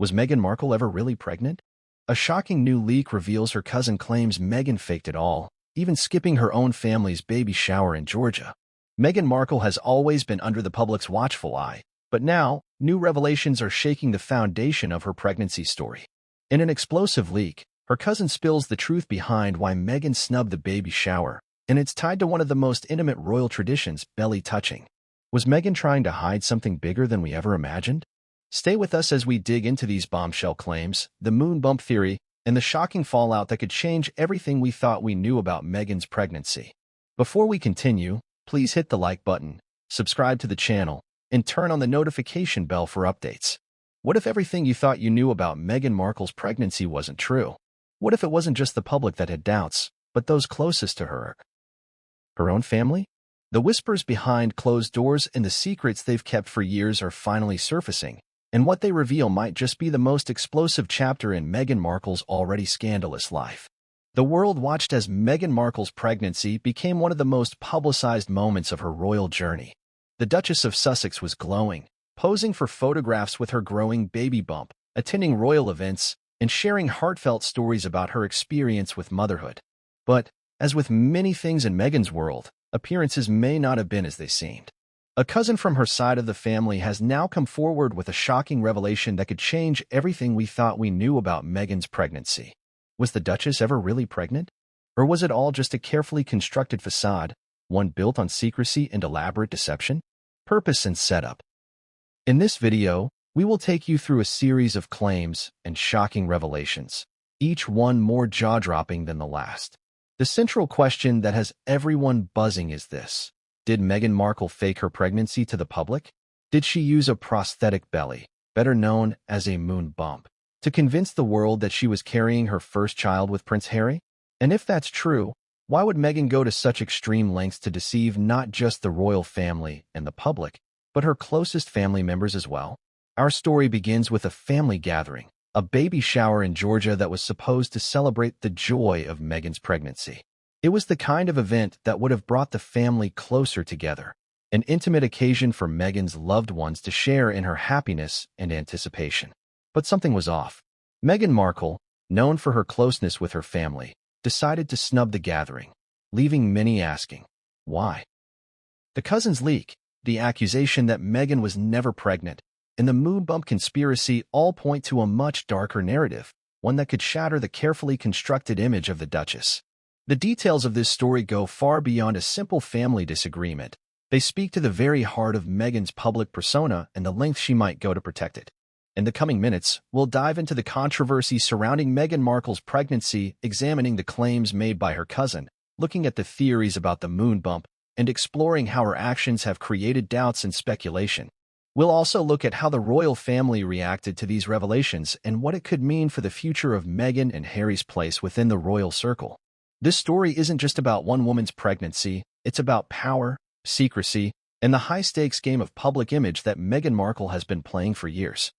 Was Meghan Markle ever really pregnant? A shocking new leak reveals her cousin claims Meghan faked it all, even skipping her own family's baby shower in Georgia. Meghan Markle has always been under the public's watchful eye, but now, new revelations are shaking the foundation of her pregnancy story. In an explosive leak, her cousin spills the truth behind why Meghan snubbed the baby shower, and it's tied to one of the most intimate royal traditions, belly touching. Was Meghan trying to hide something bigger than we ever imagined? Stay with us as we dig into these bombshell claims, the moon bump theory, and the shocking fallout that could change everything we thought we knew about Meghan's pregnancy. Before we continue, please hit the like button, subscribe to the channel, and turn on the notification bell for updates. What if everything you thought you knew about Meghan Markle's pregnancy wasn't true? What if it wasn't just the public that had doubts, but those closest to her? Her own family? The whispers behind closed doors and the secrets they've kept for years are finally surfacing, and what they reveal might just be the most explosive chapter in Meghan Markle's already scandalous life. The world watched as Meghan Markle's pregnancy became one of the most publicized moments of her royal journey. The Duchess of Sussex was glowing, posing for photographs with her growing baby bump, attending royal events, and sharing heartfelt stories about her experience with motherhood. But, as with many things in Meghan's world, appearances may not have been as they seemed. A cousin from her side of the family has now come forward with a shocking revelation that could change everything we thought we knew about Meghan's pregnancy. Was the Duchess ever really pregnant? Or was it all just a carefully constructed facade, one built on secrecy and elaborate deception? Purpose and setup. In this video, we will take you through a series of claims and shocking revelations, each one more jaw-dropping than the last. The central question that has everyone buzzing is this: did Meghan Markle fake her pregnancy to the public? Did she use a prosthetic belly, better known as a moon bump, to convince the world that she was carrying her first child with Prince Harry? And if that's true, why would Meghan go to such extreme lengths to deceive not just the royal family and the public, but her closest family members as well? Our story begins with a family gathering, a baby shower in Georgia that was supposed to celebrate the joy of Meghan's pregnancy. It was the kind of event that would have brought the family closer together, an intimate occasion for Meghan's loved ones to share in her happiness and anticipation. But something was off. Meghan Markle, known for her closeness with her family, decided to snub the gathering, leaving many asking, why? The cousins leak, the accusation that Meghan was never pregnant, and the moon bump conspiracy all point to a much darker narrative, one that could shatter the carefully constructed image of the Duchess. The details of this story go far beyond a simple family disagreement. They speak to the very heart of Meghan's public persona and the length she might go to protect it. In the coming minutes, we'll dive into the controversy surrounding Meghan Markle's pregnancy, examining the claims made by her cousin, looking at the theories about the moon bump, and exploring how her actions have created doubts and speculation. We'll also look at how the royal family reacted to these revelations and what it could mean for the future of Meghan and Harry's place within the royal circle. This story isn't just about one woman's pregnancy, it's about power, secrecy, and the high-stakes game of public image that Meghan Markle has been playing for years.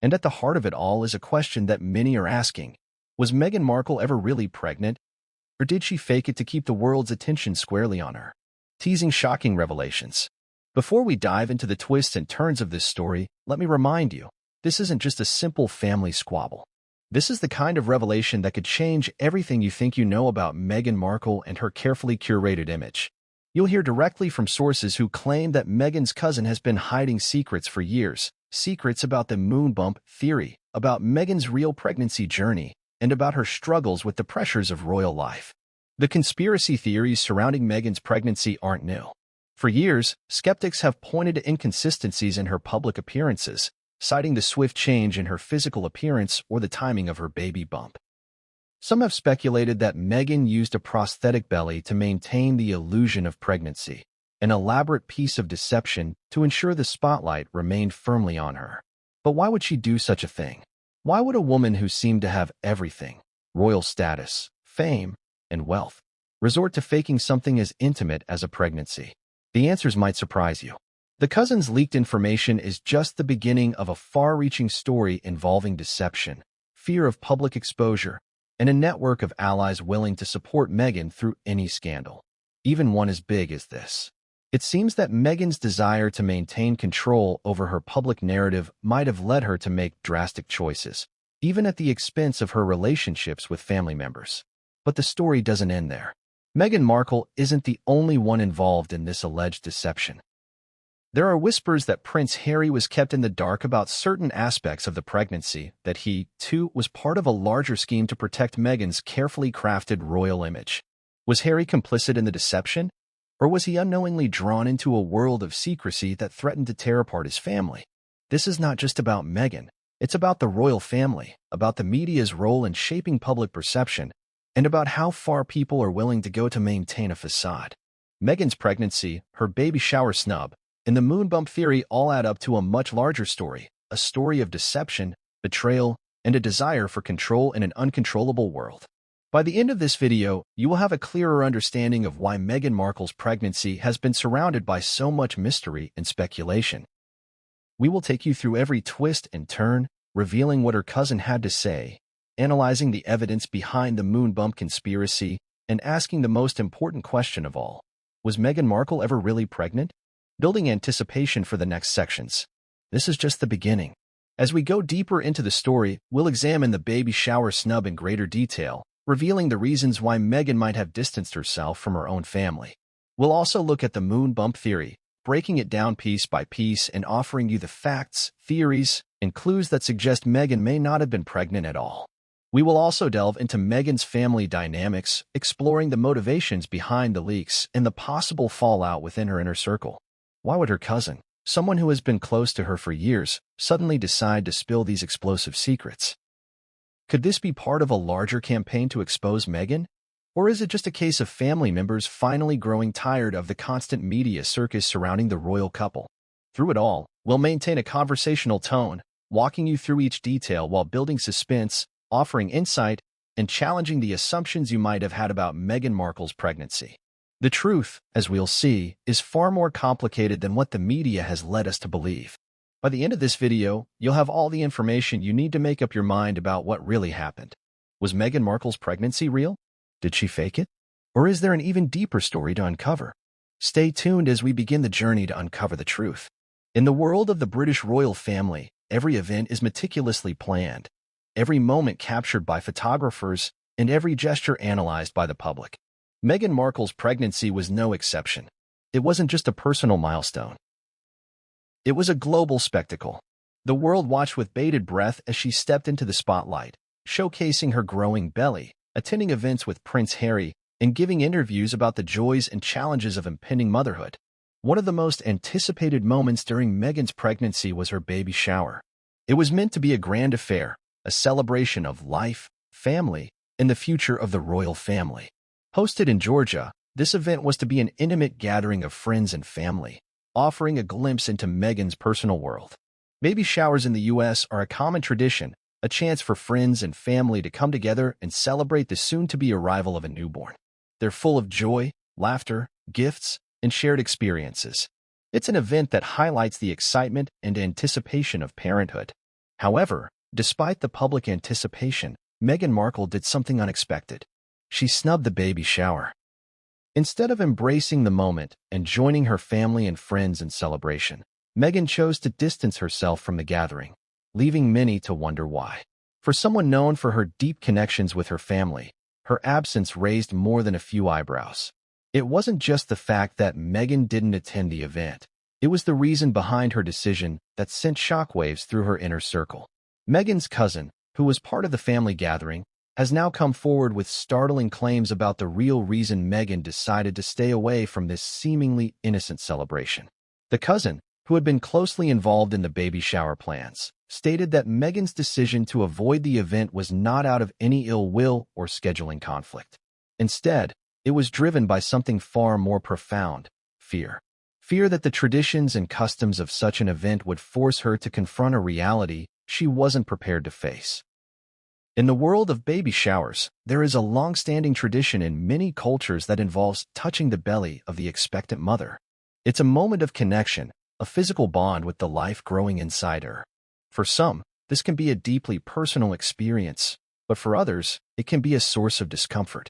And at the heart of it all is a question that many are asking: was Meghan Markle ever really pregnant, or did she fake it to keep the world's attention squarely on her? Teasing shocking revelations. Before we dive into the twists and turns of this story, let me remind you, this isn't just a simple family squabble. This is the kind of revelation that could change everything you think you know about Meghan Markle and her carefully curated image. You'll hear directly from sources who claim that Meghan's cousin has been hiding secrets for years, secrets about the moon bump theory, about Meghan's real pregnancy journey, and about her struggles with the pressures of royal life. The conspiracy theories surrounding Meghan's pregnancy aren't new. For years, skeptics have pointed to inconsistencies in her public appearances, citing the swift change in her physical appearance or the timing of her baby bump. Some have speculated that Meghan used a prosthetic belly to maintain the illusion of pregnancy, an elaborate piece of deception to ensure the spotlight remained firmly on her. But why would she do such a thing? Why would a woman who seemed to have everything, royal status, fame, and wealth, resort to faking something as intimate as a pregnancy? The answers might surprise you. The cousins' leaked information is just the beginning of a far-reaching story involving deception, fear of public exposure, and a network of allies willing to support Meghan through any scandal, even one as big as this. It seems that Meghan's desire to maintain control over her public narrative might have led her to make drastic choices, even at the expense of her relationships with family members. But the story doesn't end there. Meghan Markle isn't the only one involved in this alleged deception. There are whispers that Prince Harry was kept in the dark about certain aspects of the pregnancy, that he, too, was part of a larger scheme to protect Meghan's carefully crafted royal image. Was Harry complicit in the deception? Or was he unknowingly drawn into a world of secrecy that threatened to tear apart his family? This is not just about Meghan. It's about the royal family, about the media's role in shaping public perception, and about how far people are willing to go to maintain a facade. Meghan's pregnancy, her baby shower snub, and the moon bump theory all add up to a much larger story, a story of deception, betrayal, and a desire for control in an uncontrollable world. By the end of this video, you will have a clearer understanding of why Meghan Markle's pregnancy has been surrounded by so much mystery and speculation. We will take you through every twist and turn, revealing what her cousin had to say, analyzing the evidence behind the moon bump conspiracy, and asking the most important question of all. Was Meghan Markle ever really pregnant? Building anticipation for the next sections. This is just the beginning. As we go deeper into the story, we'll examine the baby shower snub in greater detail, revealing the reasons why Meghan might have distanced herself from her own family. We'll also look at the moon bump theory, breaking it down piece by piece and offering you the facts, theories, and clues that suggest Meghan may not have been pregnant at all. We will also delve into Meghan's family dynamics, exploring the motivations behind the leaks and the possible fallout within her inner circle. Why would her cousin, someone who has been close to her for years, suddenly decide to spill these explosive secrets? Could this be part of a larger campaign to expose Meghan? Or is it just a case of family members finally growing tired of the constant media circus surrounding the royal couple? Through it all, we'll maintain a conversational tone, walking you through each detail while building suspense, offering insight, and challenging the assumptions you might have had about Meghan Markle's pregnancy. The truth, as we'll see, is far more complicated than what the media has led us to believe. By the end of this video, you'll have all the information you need to make up your mind about what really happened. Was Meghan Markle's pregnancy real? Did she fake it? Or is there an even deeper story to uncover? Stay tuned as we begin the journey to uncover the truth. In the world of the British royal family, every event is meticulously planned, every moment captured by photographers, and every gesture analyzed by the public. Meghan Markle's pregnancy was no exception. It wasn't just a personal milestone. It was a global spectacle. The world watched with bated breath as she stepped into the spotlight, showcasing her growing belly, attending events with Prince Harry, and giving interviews about the joys and challenges of impending motherhood. One of the most anticipated moments during Meghan's pregnancy was her baby shower. It was meant to be a grand affair, a celebration of life, family, and the future of the royal family. Hosted in Georgia, this event was to be an intimate gathering of friends and family, offering a glimpse into Meghan's personal world. Baby showers in the U.S. are a common tradition, a chance for friends and family to come together and celebrate the soon-to-be arrival of a newborn. They're full of joy, laughter, gifts, and shared experiences. It's an event that highlights the excitement and anticipation of parenthood. However, despite the public anticipation, Meghan Markle did something unexpected. She snubbed the baby shower. Instead of embracing the moment and joining her family and friends in celebration, Meghan chose to distance herself from the gathering, leaving many to wonder why. For someone known for her deep connections with her family, her absence raised more than a few eyebrows. It wasn't just the fact that Meghan didn't attend the event. It was the reason behind her decision that sent shockwaves through her inner circle. Meghan's cousin, who was part of the family gathering, has now come forward with startling claims about the real reason Meghan decided to stay away from this seemingly innocent celebration. The cousin, who had been closely involved in the baby shower plans, stated that Meghan's decision to avoid the event was not out of any ill will or scheduling conflict. Instead, it was driven by something far more profound: fear. Fear that the traditions and customs of such an event would force her to confront a reality she wasn't prepared to face. In the world of baby showers, there is a long-standing tradition in many cultures that involves touching the belly of the expectant mother. It's a moment of connection, a physical bond with the life growing inside her. For some, this can be a deeply personal experience, but for others, it can be a source of discomfort.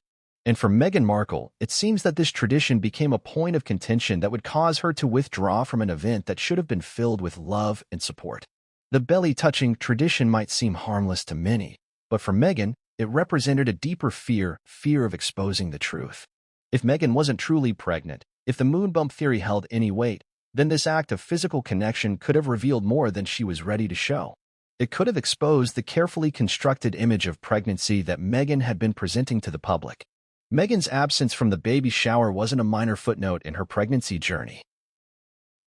And for Meghan Markle, it seems that this tradition became a point of contention that would cause her to withdraw from an event that should have been filled with love and support. The belly-touching tradition might seem harmless to many, but for Meghan, it represented a deeper fear of exposing the truth. If Meghan wasn't truly pregnant, if the moon bump theory held any weight, then this act of physical connection could have revealed more than she was ready to show. It could have exposed the carefully constructed image of pregnancy that Meghan had been presenting to the public. Meghan's absence from the baby shower wasn't a minor footnote in her pregnancy journey.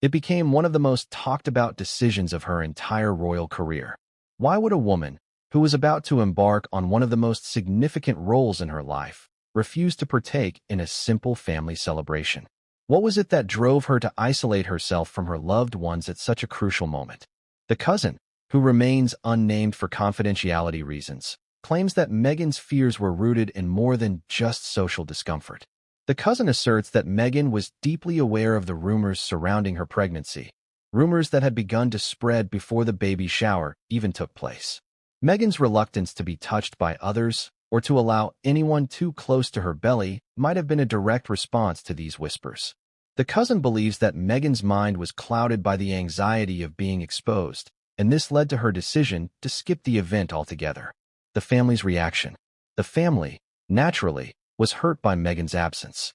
It became one of the most talked-about decisions of her entire royal career. Why would a woman, who was about to embark on one of the most significant roles in her life, refuse to partake in a simple family celebration? What was it that drove her to isolate herself from her loved ones at such a crucial moment? The cousin, who remains unnamed for confidentiality reasons, claims that Meghan's fears were rooted in more than just social discomfort. The cousin asserts that Meghan was deeply aware of the rumors surrounding her pregnancy, rumors that had begun to spread before the baby shower even took place. Meghan's reluctance to be touched by others or to allow anyone too close to her belly might have been a direct response to these whispers. The cousin believes that Meghan's mind was clouded by the anxiety of being exposed, and this led to her decision to skip the event altogether. The family's reaction. The family, naturally, was hurt by Meghan's absence.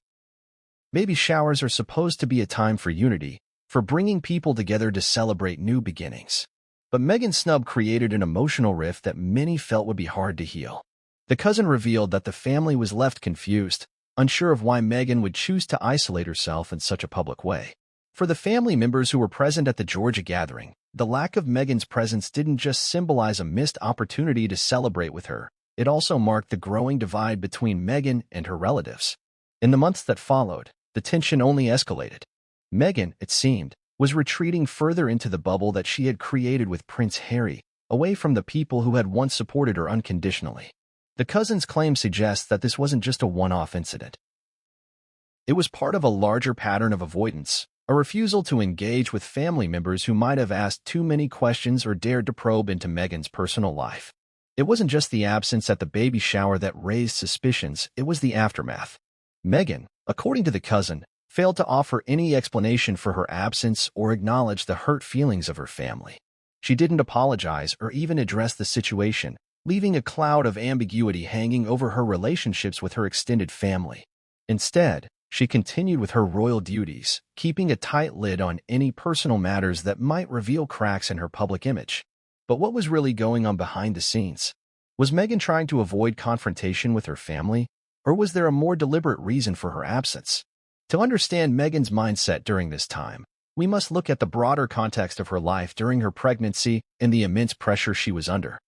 Baby showers are supposed to be a time for unity, for bringing people together to celebrate new beginnings. But Meghan's snub created an emotional rift that many felt would be hard to heal. The cousin revealed that the family was left confused, unsure of why Meghan would choose to isolate herself in such a public way. For the family members who were present at the Georgia gathering, the lack of Meghan's presence didn't just symbolize a missed opportunity to celebrate with her, it also marked the growing divide between Meghan and her relatives. In the months that followed, the tension only escalated. Meghan, it seemed, was retreating further into the bubble that she had created with Prince Harry, away from the people who had once supported her unconditionally. The cousin's claim suggests that this wasn't just a one-off incident. It was part of a larger pattern of avoidance, a refusal to engage with family members who might have asked too many questions or dared to probe into Meghan's personal life. It wasn't just the absence at the baby shower that raised suspicions, it was the aftermath. Meghan, according to the cousin, failed to offer any explanation for her absence or acknowledge the hurt feelings of her family. She didn't apologize or even address the situation, leaving a cloud of ambiguity hanging over her relationships with her extended family. Instead, she continued with her royal duties, keeping a tight lid on any personal matters that might reveal cracks in her public image. But what was really going on behind the scenes? Was Meghan trying to avoid confrontation with her family, or was there a more deliberate reason for her absence? To understand Meghan's mindset during this time, we must look at the broader context of her life during her pregnancy and the immense pressure she was under.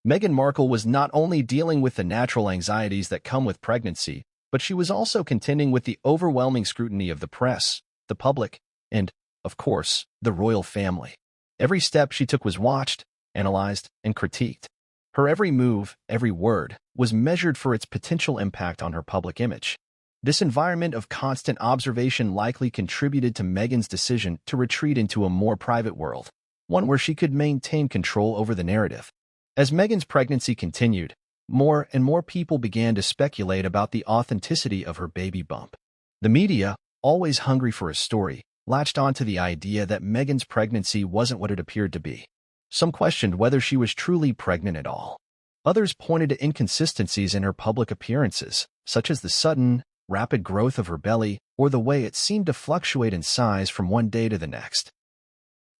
Meghan Markle was not only dealing with the natural anxieties that come with pregnancy, but she was also contending with the overwhelming scrutiny of the press, the public, and, of course, the royal family. Every step she took was watched, analyzed, and critiqued. Her every move, every word, was measured for its potential impact on her public image. This environment of constant observation likely contributed to Meghan's decision to retreat into a more private world, one where she could maintain control over the narrative. As Meghan's pregnancy continued, more and more people began to speculate about the authenticity of her baby bump. The media, always hungry for a story, latched onto the idea that Meghan's pregnancy wasn't what it appeared to be. Some questioned whether she was truly pregnant at all. Others pointed to inconsistencies in her public appearances, such as the sudden, rapid growth of her belly or the way it seemed to fluctuate in size from one day to the next.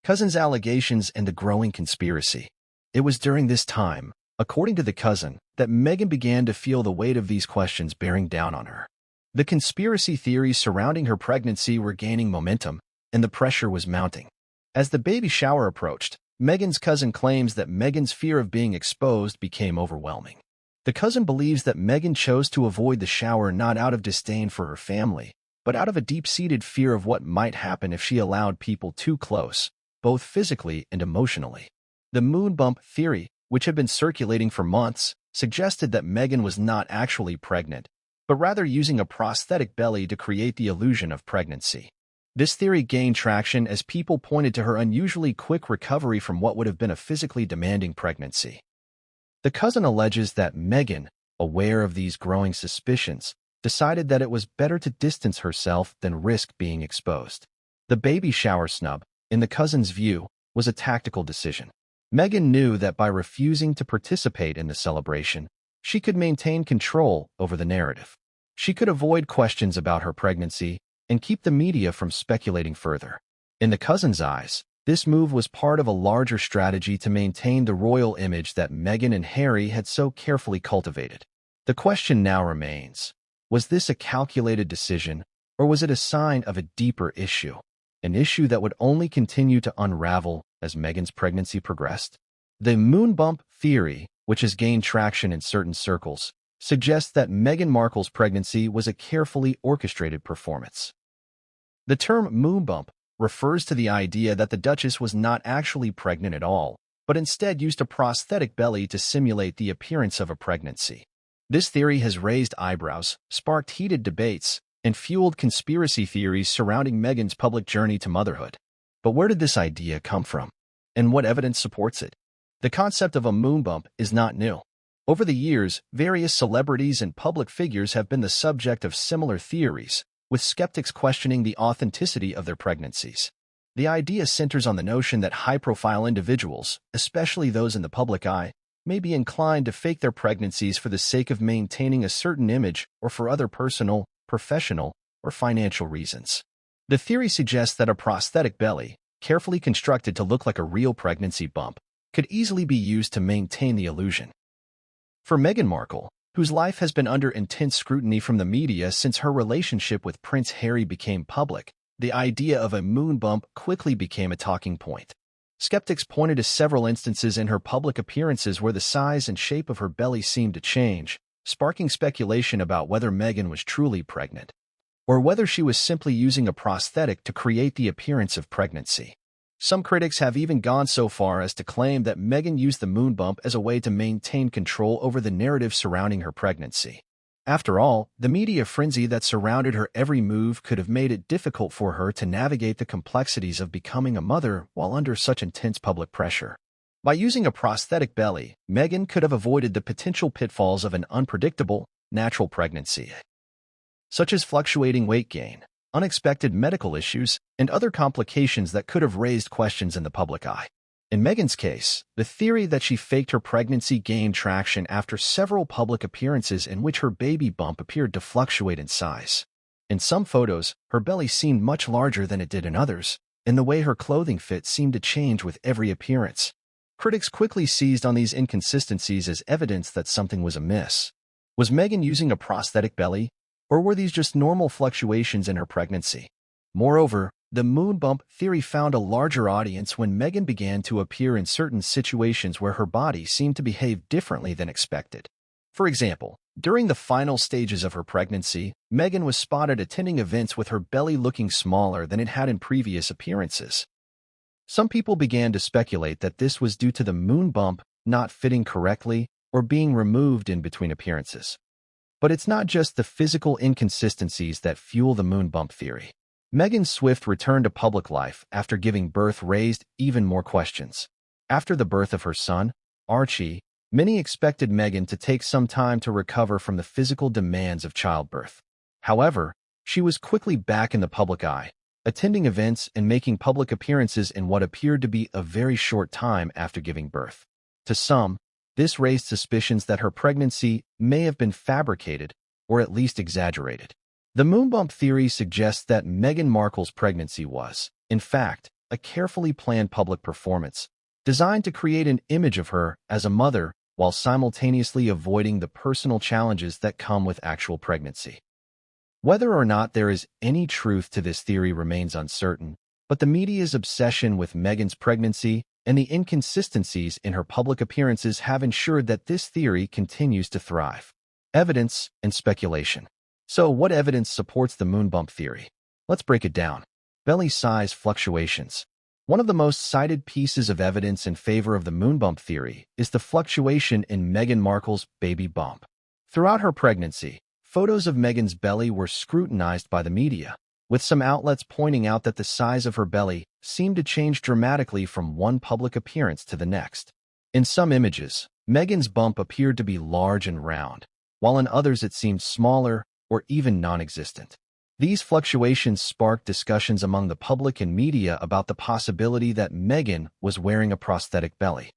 Cousin's allegations and the growing conspiracy. It was during this time, according to the cousin, that Meghan began to feel the weight of these questions bearing down on her. The conspiracy theories surrounding her pregnancy were gaining momentum, and the pressure was mounting. As the baby shower approached, Meghan's cousin claims that Meghan's fear of being exposed became overwhelming. The cousin believes that Meghan chose to avoid the shower not out of disdain for her family, but out of a deep-seated fear of what might happen if she allowed people too close, both physically and emotionally. The moon bump theory, which had been circulating for months, suggested that Meghan was not actually pregnant, but rather using a prosthetic belly to create the illusion of pregnancy. This theory gained traction as people pointed to her unusually quick recovery from what would have been a physically demanding pregnancy. The cousin alleges that Meghan, aware of these growing suspicions, decided that it was better to distance herself than risk being exposed. The baby shower snub, in the cousin's view, was a tactical decision. Meghan knew that by refusing to participate in the celebration, she could maintain control over the narrative. She could avoid questions about her pregnancy and keep the media from speculating further. In the cousin's eyes, this move was part of a larger strategy to maintain the royal image that Meghan and Harry had so carefully cultivated. The question now remains, was this a calculated decision, or was it a sign of a deeper issue? An issue that would only continue to unravel as Meghan's pregnancy progressed? The moon bump theory, which has gained traction in certain circles, suggests that Meghan Markle's pregnancy was a carefully orchestrated performance. The term moon bump refers to the idea that the Duchess was not actually pregnant at all, but instead used a prosthetic belly to simulate the appearance of a pregnancy. This theory has raised eyebrows, sparked heated debates, and fueled conspiracy theories surrounding Meghan's public journey to motherhood. But where did this idea come from? And what evidence supports it? The concept of a moon bump is not new. Over the years, various celebrities and public figures have been the subject of similar theories, with skeptics questioning the authenticity of their pregnancies. The idea centers on the notion that high-profile individuals, especially those in the public eye, may be inclined to fake their pregnancies for the sake of maintaining a certain image or for other personal, professional, or financial reasons. The theory suggests that a prosthetic belly, carefully constructed to look like a real pregnancy bump, could easily be used to maintain the illusion. For Meghan Markle, whose life has been under intense scrutiny from the media since her relationship with Prince Harry became public, the idea of a moon bump quickly became a talking point. Skeptics pointed to several instances in her public appearances where the size and shape of her belly seemed to change, sparking speculation about whether Meghan was truly pregnant, or whether she was simply using a prosthetic to create the appearance of pregnancy. Some critics have even gone so far as to claim that Meghan used the moon bump as a way to maintain control over the narrative surrounding her pregnancy. After all, the media frenzy that surrounded her every move could have made it difficult for her to navigate the complexities of becoming a mother while under such intense public pressure. By using a prosthetic belly, Meghan could have avoided the potential pitfalls of an unpredictable, natural pregnancy, such as fluctuating weight gain, unexpected medical issues, and other complications that could have raised questions in the public eye. In Meghan's case, the theory that she faked her pregnancy gained traction after several public appearances in which her baby bump appeared to fluctuate in size. In some photos, her belly seemed much larger than it did in others, and the way her clothing fit seemed to change with every appearance. Critics quickly seized on these inconsistencies as evidence that something was amiss. Was Meghan using a prosthetic belly, or were these just normal fluctuations in her pregnancy? Moreover, the moon bump theory found a larger audience when Meghan began to appear in certain situations where her body seemed to behave differently than expected. For example, during the final stages of her pregnancy, Meghan was spotted attending events with her belly looking smaller than it had in previous appearances. Some people began to speculate that this was due to the moon bump not fitting correctly or being removed in between appearances. But it's not just the physical inconsistencies that fuel the moon bump theory. Meghan's swift return to public life after giving birth raised even more questions. After the birth of her son, Archie, many expected Meghan to take some time to recover from the physical demands of childbirth. However, she was quickly back in the public eye, attending events and making public appearances in what appeared to be a very short time after giving birth. To some, this raised suspicions that her pregnancy may have been fabricated or at least exaggerated. The moon bump theory suggests that Meghan Markle's pregnancy was, in fact, a carefully planned public performance, designed to create an image of her as a mother while simultaneously avoiding the personal challenges that come with actual pregnancy. Whether or not there is any truth to this theory remains uncertain, but the media's obsession with Meghan's pregnancy and the inconsistencies in her public appearances have ensured that this theory continues to thrive. Evidence and speculation. So, what evidence supports the moon bump theory? Let's break it down. Belly size fluctuations. One of the most cited pieces of evidence in favor of the moon bump theory is the fluctuation in Meghan Markle's baby bump. Throughout her pregnancy, photos of Meghan's belly were scrutinized by the media, with some outlets pointing out that the size of her belly seemed to change dramatically from one public appearance to the next. In some images, Meghan's bump appeared to be large and round, while in others it seemed smaller or even non-existent. These fluctuations sparked discussions among the public and media about the possibility that Meghan was wearing a prosthetic belly.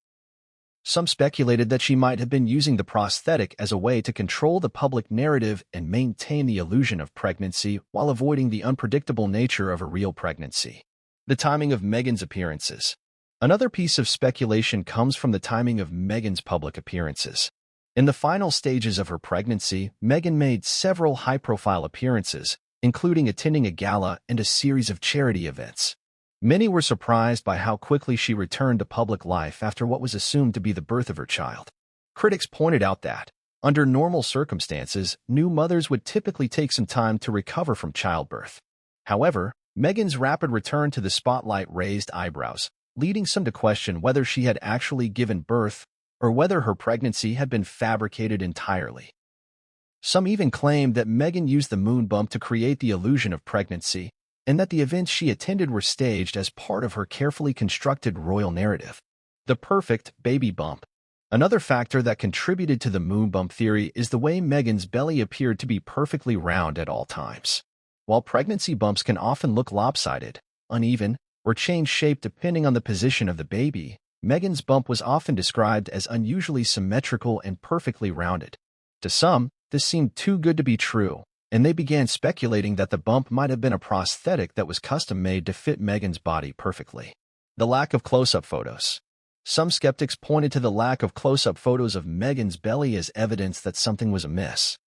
Some speculated that she might have been using the prosthetic as a way to control the public narrative and maintain the illusion of pregnancy while avoiding the unpredictable nature of a real pregnancy. The timing of Meghan's appearances. Another piece of speculation comes from the timing of Meghan's public appearances. In the final stages of her pregnancy, Meghan made several high-profile appearances, including attending a gala and a series of charity events. Many were surprised by how quickly she returned to public life after what was assumed to be the birth of her child. Critics pointed out that, under normal circumstances, new mothers would typically take some time to recover from childbirth. However, Meghan's rapid return to the spotlight raised eyebrows, leading some to question whether she had actually given birth or whether her pregnancy had been fabricated entirely. Some even claimed that Meghan used the moon bump to create the illusion of pregnancy, and that the events she attended were staged as part of her carefully constructed royal narrative. The perfect baby bump. Another factor that contributed to the moon bump theory is the way Meghan's belly appeared to be perfectly round at all times. While pregnancy bumps can often look lopsided, uneven, or change shape depending on the position of the baby, Meghan's bump was often described as unusually symmetrical and perfectly rounded. To some, this seemed too good to be true, and they began speculating that the bump might have been a prosthetic that was custom-made to fit Meghan's body perfectly. The lack of close-up photos. Some skeptics pointed to the lack of close-up photos of Meghan's belly as evidence that something was amiss.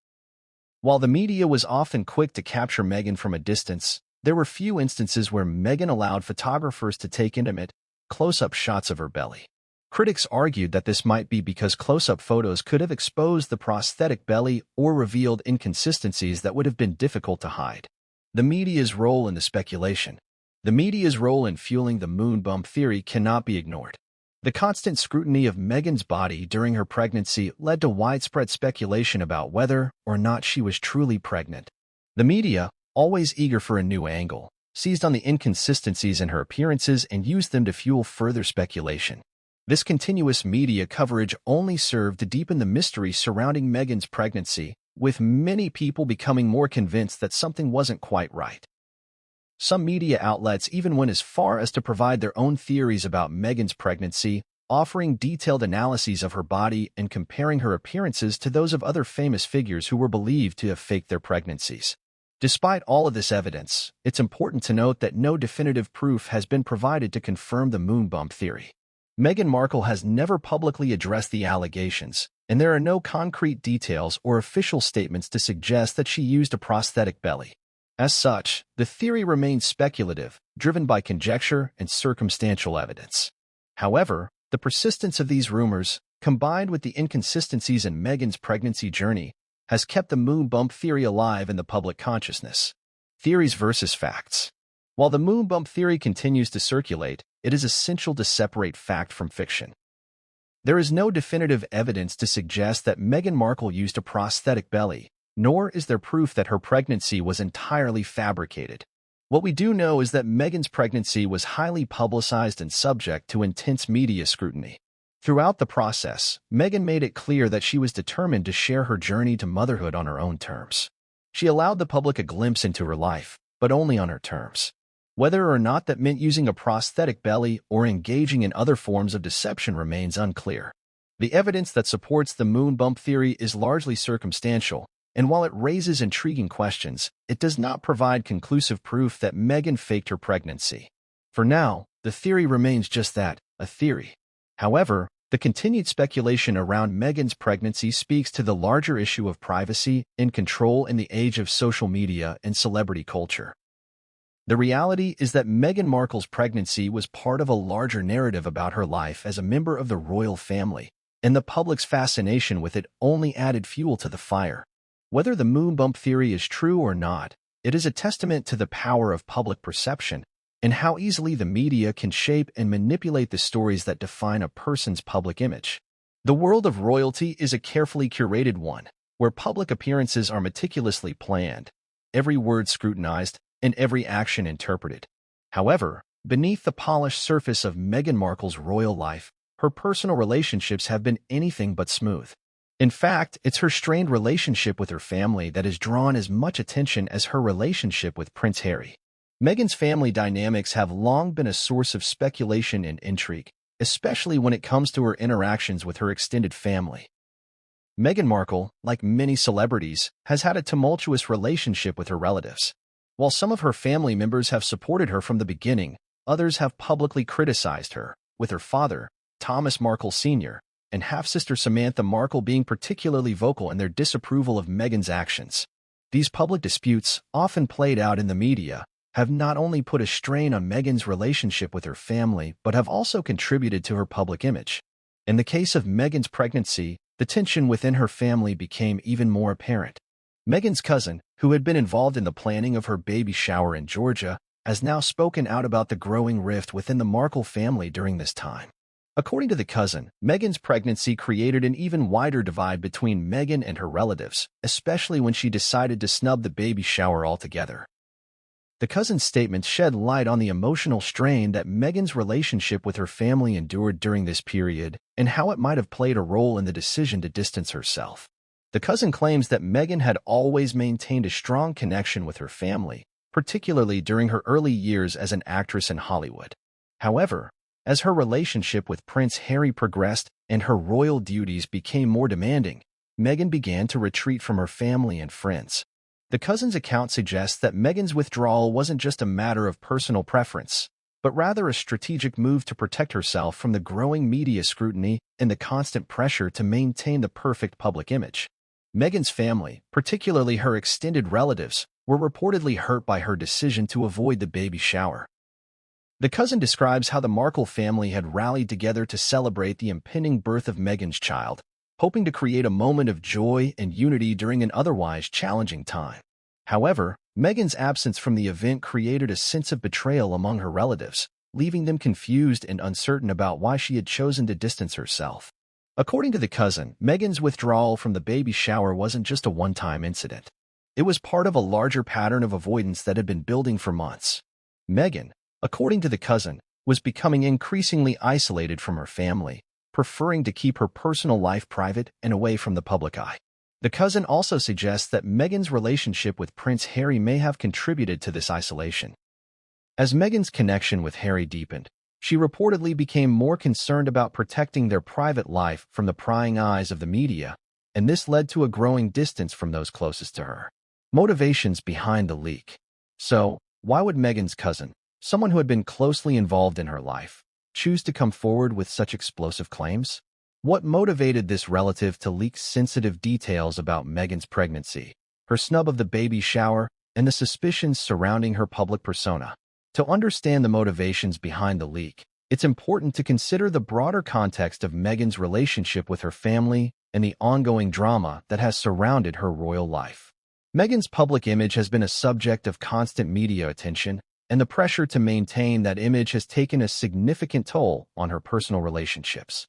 While the media was often quick to capture Meghan from a distance, there were few instances where Meghan allowed photographers to take intimate, close-up shots of her belly. Critics argued that this might be because close-up photos could have exposed the prosthetic belly or revealed inconsistencies that would have been difficult to hide. The media's role in the speculation. The media's role in fueling the moon bump theory cannot be ignored. The constant scrutiny of Meghan's body during her pregnancy led to widespread speculation about whether or not she was truly pregnant. The media, always eager for a new angle, seized on the inconsistencies in her appearances and used them to fuel further speculation. This continuous media coverage only served to deepen the mystery surrounding Meghan's pregnancy, with many people becoming more convinced that something wasn't quite right. Some media outlets even went as far as to provide their own theories about Meghan's pregnancy, offering detailed analyses of her body and comparing her appearances to those of other famous figures who were believed to have faked their pregnancies. Despite all of this evidence, it's important to note that no definitive proof has been provided to confirm the moon bump theory. Meghan Markle has never publicly addressed the allegations, and there are no concrete details or official statements to suggest that she used a prosthetic belly. As such, the theory remains speculative, driven by conjecture and circumstantial evidence. However, the persistence of these rumors, combined with the inconsistencies in Meghan's pregnancy journey, has kept the moon bump theory alive in the public consciousness. Theories versus facts. While the moon bump theory continues to circulate, it is essential to separate fact from fiction. There is no definitive evidence to suggest that Meghan Markle used a prosthetic belly, nor is there proof that her pregnancy was entirely fabricated. What we do know is that Meghan's pregnancy was highly publicized and subject to intense media scrutiny. Throughout the process, Meghan made it clear that she was determined to share her journey to motherhood on her own terms. She allowed the public a glimpse into her life, but only on her terms. Whether or not that meant using a prosthetic belly or engaging in other forms of deception remains unclear. The evidence that supports the moon bump theory is largely circumstantial, and while it raises intriguing questions, it does not provide conclusive proof that Meghan faked her pregnancy. For now, the theory remains just that, a theory. However, the continued speculation around Meghan's pregnancy speaks to the larger issue of privacy and control in the age of social media and celebrity culture. The reality is that Meghan Markle's pregnancy was part of a larger narrative about her life as a member of the royal family, and the public's fascination with it only added fuel to the fire. Whether the moon bump theory is true or not, it is a testament to the power of public perception and how easily the media can shape and manipulate the stories that define a person's public image. The world of royalty is a carefully curated one, where public appearances are meticulously planned, every word scrutinized, and every action interpreted. However, beneath the polished surface of Meghan Markle's royal life, her personal relationships have been anything but smooth. In fact, it's her strained relationship with her family that has drawn as much attention as her relationship with Prince Harry. Meghan's family dynamics have long been a source of speculation and intrigue, especially when it comes to her interactions with her extended family. Meghan Markle, like many celebrities, has had a tumultuous relationship with her relatives. While some of her family members have supported her from the beginning, others have publicly criticized her, with her father, Thomas Markle Sr., and half-sister Samantha Markle being particularly vocal in their disapproval of Meghan's actions. These public disputes, often played out in the media, have not only put a strain on Meghan's relationship with her family but have also contributed to her public image. In the case of Meghan's pregnancy, the tension within her family became even more apparent. Meghan's cousin, who had been involved in the planning of her baby shower in Georgia, has now spoken out about the growing rift within the Markle family during this time. According to the cousin, Meghan's pregnancy created an even wider divide between Meghan and her relatives, especially when she decided to snub the baby shower altogether. The cousin's statement shed light on the emotional strain that Meghan's relationship with her family endured during this period and how it might have played a role in the decision to distance herself. The cousin claims that Meghan had always maintained a strong connection with her family, particularly during her early years as an actress in Hollywood. However, as her relationship with Prince Harry progressed and her royal duties became more demanding, Meghan began to retreat from her family and friends. The cousin's account suggests that Meghan's withdrawal wasn't just a matter of personal preference, but rather a strategic move to protect herself from the growing media scrutiny and the constant pressure to maintain the perfect public image. Meghan's family, particularly her extended relatives, were reportedly hurt by her decision to avoid the baby shower. The cousin describes how the Markle family had rallied together to celebrate the impending birth of Meghan's child, hoping to create a moment of joy and unity during an otherwise challenging time. However, Meghan's absence from the event created a sense of betrayal among her relatives, leaving them confused and uncertain about why she had chosen to distance herself. According to the cousin, Meghan's withdrawal from the baby shower wasn't just a one-time incident. It was part of a larger pattern of avoidance that had been building for months. Meghan, according to the cousin, was becoming increasingly isolated from her family, preferring to keep her personal life private and away from the public eye. The cousin also suggests that Meghan's relationship with Prince Harry may have contributed to this isolation. As Meghan's connection with Harry deepened, she reportedly became more concerned about protecting their private life from the prying eyes of the media, and this led to a growing distance from those closest to her. Motivations behind the leak. So, why would Meghan's cousin, someone who had been closely involved in her life, choose to come forward with such explosive claims? What motivated this relative to leak sensitive details about Meghan's pregnancy, her snub of the baby shower, and the suspicions surrounding her public persona? To understand the motivations behind the leak, it's important to consider the broader context of Meghan's relationship with her family and the ongoing drama that has surrounded her royal life. Meghan's public image has been a subject of constant media attention, and the pressure to maintain that image has taken a significant toll on her personal relationships.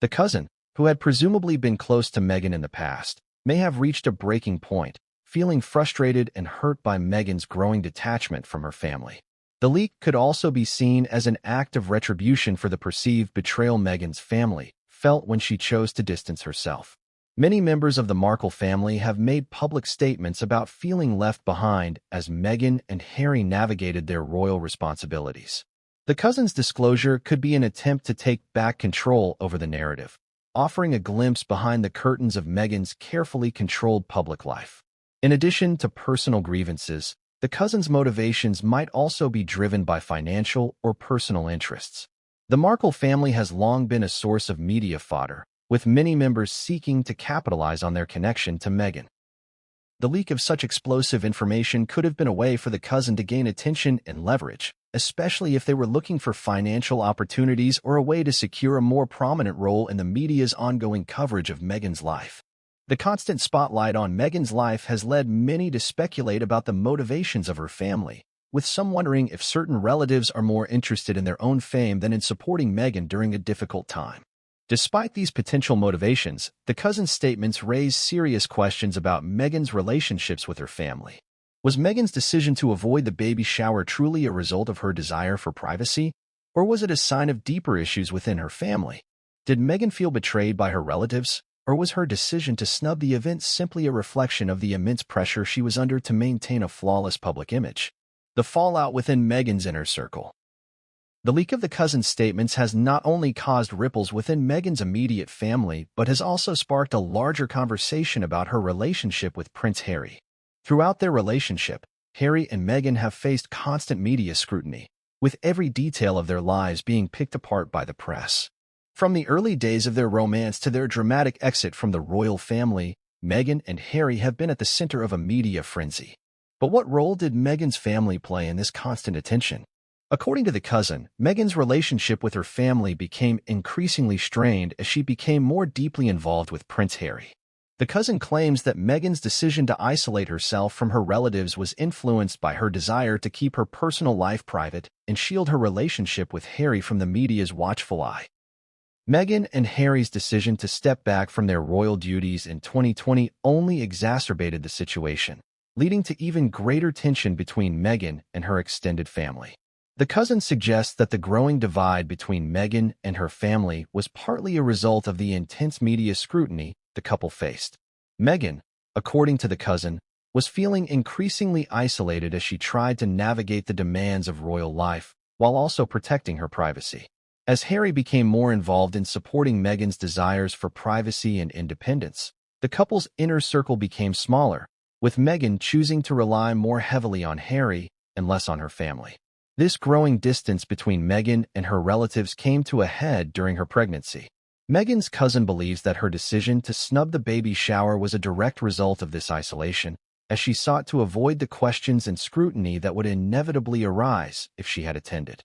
The cousin, who had presumably been close to Meghan in the past, may have reached a breaking point, feeling frustrated and hurt by Meghan's growing detachment from her family. The leak could also be seen as an act of retribution for the perceived betrayal Meghan's family felt when she chose to distance herself. Many members of the Markle family have made public statements about feeling left behind as Meghan and Harry navigated their royal responsibilities. The cousin's disclosure could be an attempt to take back control over the narrative, offering a glimpse behind the curtains of Meghan's carefully controlled public life. In addition to personal grievances, the cousin's motivations might also be driven by financial or personal interests. The Markle family has long been a source of media fodder, with many members seeking to capitalize on their connection to Meghan. The leak of such explosive information could have been a way for the cousin to gain attention and leverage, especially if they were looking for financial opportunities or a way to secure a more prominent role in the media's ongoing coverage of Meghan's life. The constant spotlight on Meghan's life has led many to speculate about the motivations of her family, with some wondering if certain relatives are more interested in their own fame than in supporting Meghan during a difficult time. Despite these potential motivations, the cousin's statements raise serious questions about Meghan's relationships with her family. Was Meghan's decision to avoid the baby shower truly a result of her desire for privacy, or was it a sign of deeper issues within her family? Did Meghan feel betrayed by her relatives, or was her decision to snub the event simply a reflection of the immense pressure she was under to maintain a flawless public image? The fallout within Meghan's inner circle. The leak of the cousin's statements has not only caused ripples within Meghan's immediate family, but has also sparked a larger conversation about her relationship with Prince Harry. Throughout their relationship, Harry and Meghan have faced constant media scrutiny, with every detail of their lives being picked apart by the press. From the early days of their romance to their dramatic exit from the royal family, Meghan and Harry have been at the center of a media frenzy. But what role did Meghan's family play in this constant attention? According to the cousin, Meghan's relationship with her family became increasingly strained as she became more deeply involved with Prince Harry. The cousin claims that Meghan's decision to isolate herself from her relatives was influenced by her desire to keep her personal life private and shield her relationship with Harry from the media's watchful eye. Meghan and Harry's decision to step back from their royal duties in 2020 only exacerbated the situation, leading to even greater tension between Meghan and her extended family. The cousin suggests that the growing divide between Meghan and her family was partly a result of the intense media scrutiny the couple faced. Meghan, according to the cousin, was feeling increasingly isolated as she tried to navigate the demands of royal life while also protecting her privacy. As Harry became more involved in supporting Meghan's desires for privacy and independence, the couple's inner circle became smaller, with Meghan choosing to rely more heavily on Harry and less on her family. This growing distance between Meghan and her relatives came to a head during her pregnancy. Meghan's cousin believes that her decision to snub the baby shower was a direct result of this isolation, as she sought to avoid the questions and scrutiny that would inevitably arise if she had attended.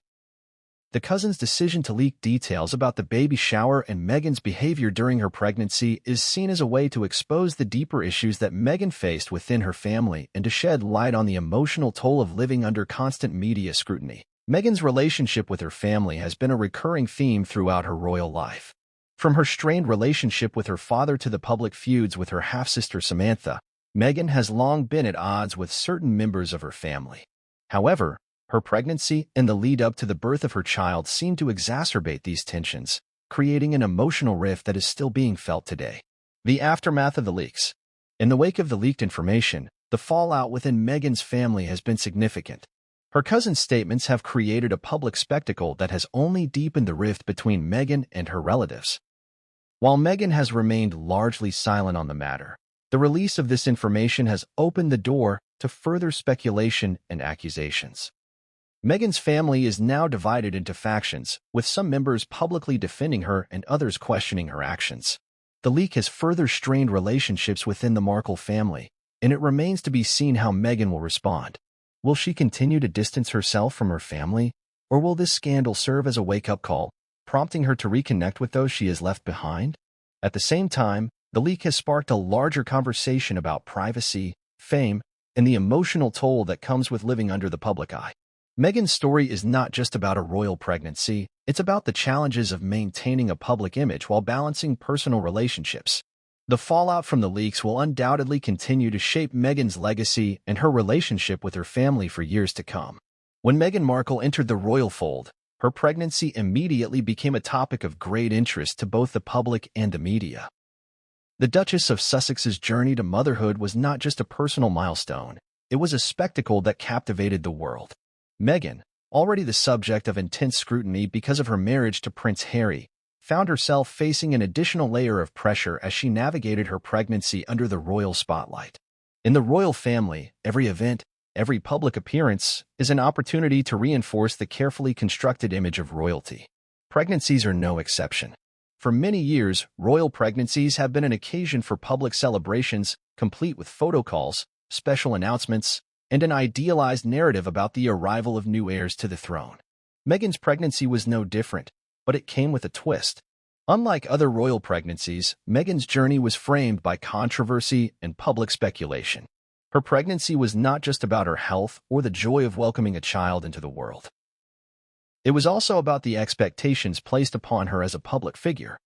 The cousin's decision to leak details about the baby shower and Meghan's behavior during her pregnancy is seen as a way to expose the deeper issues that Meghan faced within her family and to shed light on the emotional toll of living under constant media scrutiny. Meghan's relationship with her family has been a recurring theme throughout her royal life. From her strained relationship with her father to the public feuds with her half-sister Samantha, Meghan has long been at odds with certain members of her family. However, her pregnancy and the lead-up to the birth of her child seem to exacerbate these tensions, creating an emotional rift that is still being felt today. The aftermath of the leaks. In the wake of the leaked information, the fallout within Meghan's family has been significant. Her cousin's statements have created a public spectacle that has only deepened the rift between Meghan and her relatives. While Meghan has remained largely silent on the matter, the release of this information has opened the door to further speculation and accusations. Meghan's family is now divided into factions, with some members publicly defending her and others questioning her actions. The leak has further strained relationships within the Markle family, and it remains to be seen how Meghan will respond. Will she continue to distance herself from her family, or will this scandal serve as a wake-up call, prompting her to reconnect with those she has left behind? At the same time, the leak has sparked a larger conversation about privacy, fame, and the emotional toll that comes with living under the public eye. Meghan's story is not just about a royal pregnancy, it's about the challenges of maintaining a public image while balancing personal relationships. The fallout from the leaks will undoubtedly continue to shape Meghan's legacy and her relationship with her family for years to come. When Meghan Markle entered the royal fold, her pregnancy immediately became a topic of great interest to both the public and the media. The Duchess of Sussex's journey to motherhood was not just a personal milestone, it was a spectacle that captivated the world. Meghan, already the subject of intense scrutiny because of her marriage to Prince Harry, found herself facing an additional layer of pressure as she navigated her pregnancy under the royal spotlight. In the royal family, every event, every public appearance is an opportunity to reinforce the carefully constructed image of royalty. Pregnancies are no exception. For many years, royal pregnancies have been an occasion for public celebrations, complete with photo calls, special announcements, and an idealized narrative about the arrival of new heirs to the throne. Meghan's pregnancy was no different, but it came with a twist. Unlike other royal pregnancies, Meghan's journey was framed by controversy and public speculation. Her pregnancy was not just about her health or the joy of welcoming a child into the world. It was also about the expectations placed upon her as a public figure.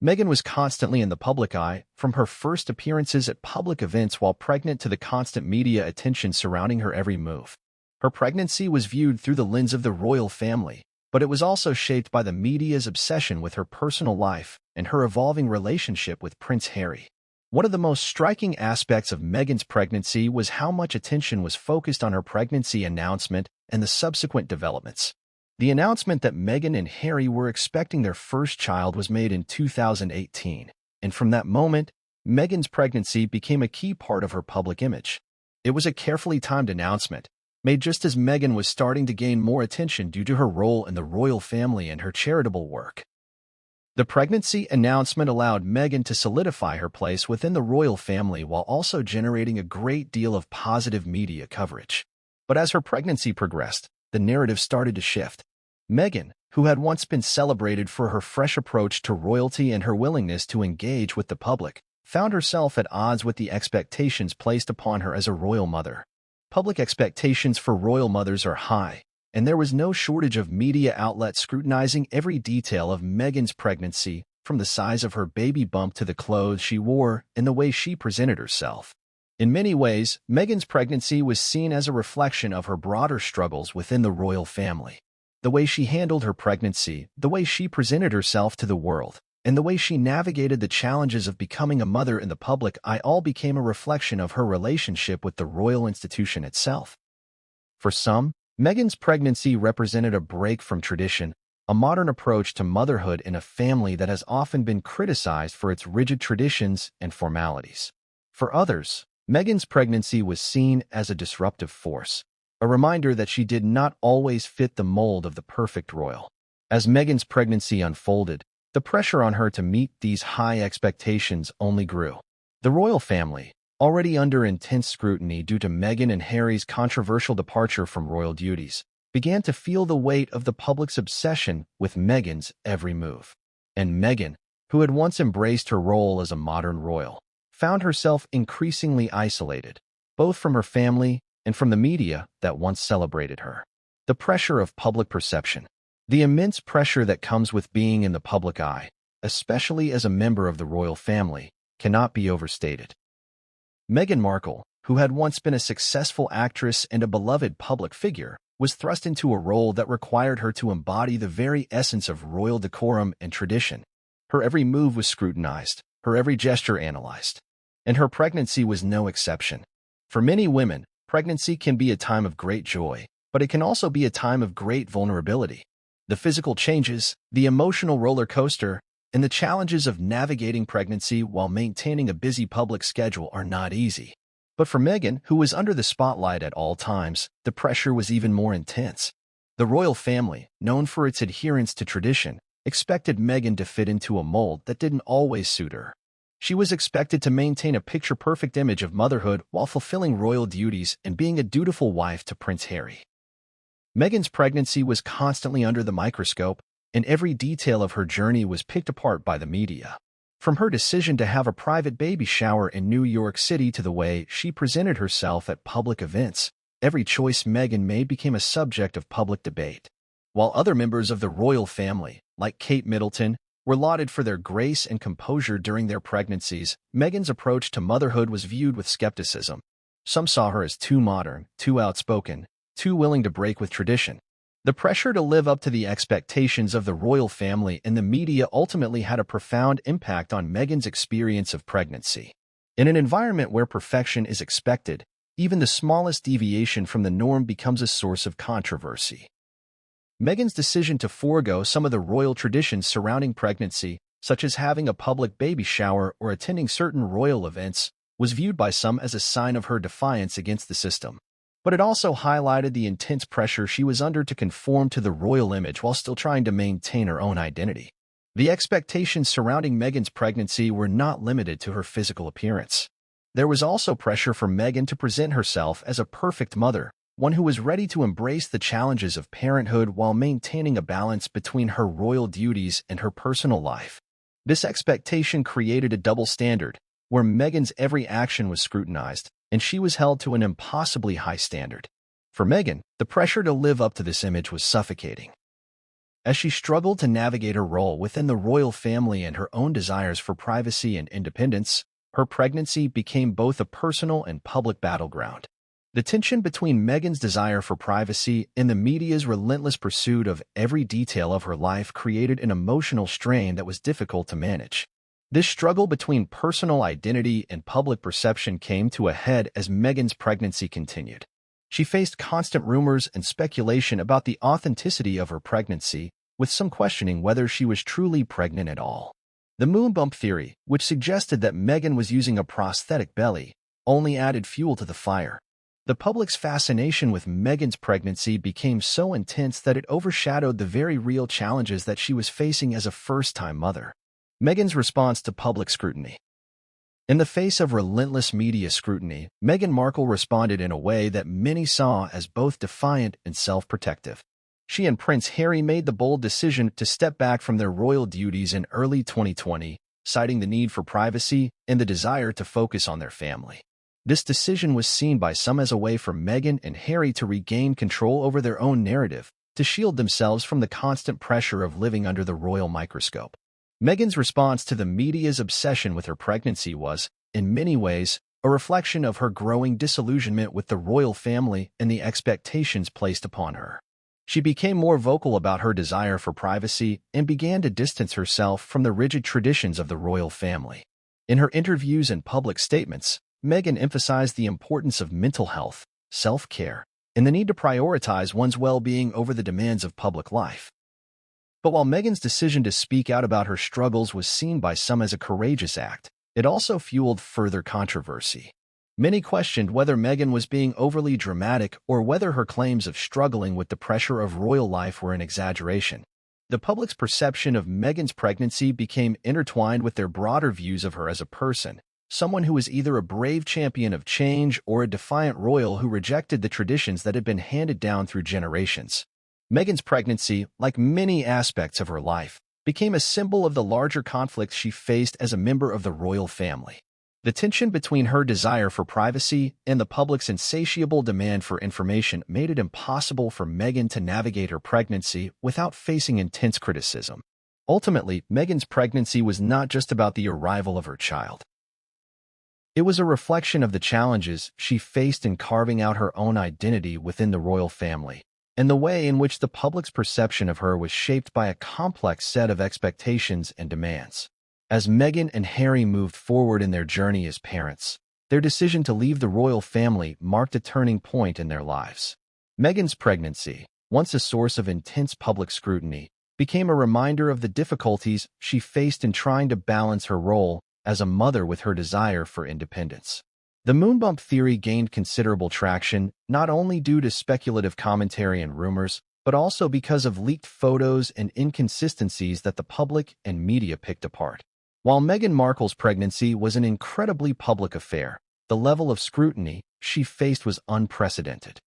Meghan was constantly in the public eye, from her first appearances at public events while pregnant to the constant media attention surrounding her every move. Her pregnancy was viewed through the lens of the royal family, but but it was also shaped by the media's obsession with her personal life and her evolving relationship with Prince Harry. One of the most striking aspects of Meghan's pregnancy was how much attention was focused on her pregnancy announcement and the subsequent developments. The announcement that Meghan and Harry were expecting their first child was made in 2018, and from that moment, Meghan's pregnancy became a key part of her public image. It was a carefully timed announcement, made just as Meghan was starting to gain more attention due to her role in the royal family and her charitable work. The pregnancy announcement allowed Meghan to solidify her place within the royal family while also generating a great deal of positive media coverage. But as her pregnancy progressed, the narrative started to shift. Meghan, who had once been celebrated for her fresh approach to royalty and her willingness to engage with the public, found herself at odds with the expectations placed upon her as a royal mother. Public expectations for royal mothers are high, and there was no shortage of media outlets scrutinizing every detail of Meghan's pregnancy, from the size of her baby bump to the clothes she wore and the way she presented herself. In many ways, Meghan's pregnancy was seen as a reflection of her broader struggles within the royal family. The way she handled her pregnancy, the way she presented herself to the world, and the way she navigated the challenges of becoming a mother in the public eye all became a reflection of her relationship with the royal institution itself. For some, Meghan's pregnancy represented a break from tradition, a modern approach to motherhood in a family that has often been criticized for its rigid traditions and formalities. For others, Meghan's pregnancy was seen as a disruptive force, a reminder that she did not always fit the mold of the perfect royal. As Meghan's pregnancy unfolded, the pressure on her to meet these high expectations only grew. The royal family, already under intense scrutiny due to Meghan and Harry's controversial departure from royal duties, began to feel the weight of the public's obsession with Meghan's every move. And Meghan, who had once embraced her role as a modern royal, found herself increasingly isolated, both from her family and from the media that once celebrated her. The pressure of public perception. The immense pressure that comes with being in the public eye, especially as a member of the royal family, cannot be overstated. Meghan Markle, who had once been a successful actress and a beloved public figure, was thrust into a role that required her to embody the very essence of royal decorum and tradition. Her every move was scrutinized, her every gesture analyzed. And her pregnancy was no exception. For many women, pregnancy can be a time of great joy, but it can also be a time of great vulnerability. The physical changes, the emotional roller coaster, and the challenges of navigating pregnancy while maintaining a busy public schedule are not easy. But for Meghan, who was under the spotlight at all times, the pressure was even more intense. The royal family, known for its adherence to tradition, expected Meghan to fit into a mold that didn't always suit her. She was expected to maintain a picture-perfect image of motherhood while fulfilling royal duties and being a dutiful wife to Prince Harry. Meghan's pregnancy was constantly under the microscope, and every detail of her journey was picked apart by the media. From her decision to have a private baby shower in New York City to the way she presented herself at public events, every choice Meghan made became a subject of public debate. While other members of the royal family, like Kate Middleton, were lauded for their grace and composure during their pregnancies, Meghan's approach to motherhood was viewed with skepticism. Some saw her as too modern, too outspoken, too willing to break with tradition. The pressure to live up to the expectations of the royal family and the media ultimately had a profound impact on Meghan's experience of pregnancy. In an environment where perfection is expected, even the smallest deviation from the norm becomes a source of controversy. Meghan's decision to forego some of the royal traditions surrounding pregnancy, such as having a public baby shower or attending certain royal events, was viewed by some as a sign of her defiance against the system. But it also highlighted the intense pressure she was under to conform to the royal image while still trying to maintain her own identity. The expectations surrounding Meghan's pregnancy were not limited to her physical appearance. There was also pressure for Meghan to present herself as a perfect mother, one who was ready to embrace the challenges of parenthood while maintaining a balance between her royal duties and her personal life. This expectation created a double standard, where Meghan's every action was scrutinized, and she was held to an impossibly high standard. For Meghan, the pressure to live up to this image was suffocating. As she struggled to navigate her role within the royal family and her own desires for privacy and independence, her pregnancy became both a personal and public battleground. The tension between Meghan's desire for privacy and the media's relentless pursuit of every detail of her life created an emotional strain that was difficult to manage. This struggle between personal identity and public perception came to a head as Meghan's pregnancy continued. She faced constant rumors and speculation about the authenticity of her pregnancy, with some questioning whether she was truly pregnant at all. The moon bump theory, which suggested that Meghan was using a prosthetic belly, only added fuel to the fire. The public's fascination with Meghan's pregnancy became so intense that it overshadowed the very real challenges that she was facing as a first-time mother. Meghan's response to public scrutiny. In the face of relentless media scrutiny, Meghan Markle responded in a way that many saw as both defiant and self-protective. She and Prince Harry made the bold decision to step back from their royal duties in early 2020, citing the need for privacy and the desire to focus on their family. This decision was seen by some as a way for Meghan and Harry to regain control over their own narrative, to shield themselves from the constant pressure of living under the royal microscope. Meghan's response to the media's obsession with her pregnancy was, in many ways, a reflection of her growing disillusionment with the royal family and the expectations placed upon her. She became more vocal about her desire for privacy and began to distance herself from the rigid traditions of the royal family. In her interviews and public statements, Meghan emphasized the importance of mental health, self-care, and the need to prioritize one's well-being over the demands of public life. But while Meghan's decision to speak out about her struggles was seen by some as a courageous act, it also fueled further controversy. Many questioned whether Meghan was being overly dramatic or whether her claims of struggling with the pressure of royal life were an exaggeration. The public's perception of Meghan's pregnancy became intertwined with their broader views of her as a person, someone who was either a brave champion of change or a defiant royal who rejected the traditions that had been handed down through generations. Meghan's pregnancy, like many aspects of her life, became a symbol of the larger conflicts she faced as a member of the royal family. The tension between her desire for privacy and the public's insatiable demand for information made it impossible for Meghan to navigate her pregnancy without facing intense criticism. Ultimately, Meghan's pregnancy was not just about the arrival of her child. It was a reflection of the challenges she faced in carving out her own identity within the royal family, and the way in which the public's perception of her was shaped by a complex set of expectations and demands. As Meghan and Harry moved forward in their journey as parents, their decision to leave the royal family marked a turning point in their lives. Meghan's pregnancy, once a source of intense public scrutiny, became a reminder of the difficulties she faced in trying to balance her role as a mother with her desire for independence. The moon bump theory gained considerable traction, not only due to speculative commentary and rumors, but also because of leaked photos and inconsistencies that the public and media picked apart. While Meghan Markle's pregnancy was an incredibly public affair, the level of scrutiny she faced was unprecedented.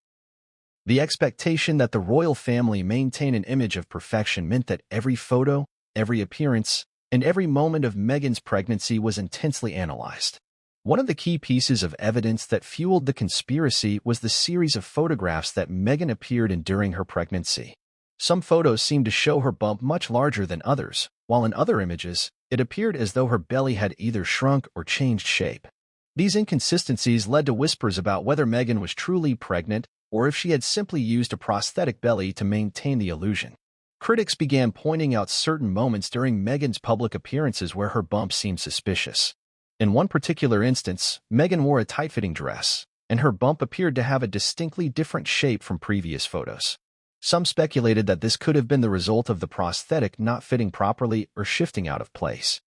The expectation that the royal family maintain an image of perfection meant that every photo, every appearance, and every moment of Meghan's pregnancy was intensely analyzed. One of the key pieces of evidence that fueled the conspiracy was the series of photographs that Meghan appeared in during her pregnancy. Some photos seemed to show her bump much larger than others, while in other images, it appeared as though her belly had either shrunk or changed shape. These inconsistencies led to whispers about whether Meghan was truly pregnant or if she had simply used a prosthetic belly to maintain the illusion. Critics began pointing out certain moments during Meghan's public appearances where her bump seemed suspicious. In one particular instance, Meghan wore a tight-fitting dress, and her bump appeared to have a distinctly different shape from previous photos. Some speculated that this could have been the result of the prosthetic not fitting properly or shifting out of place.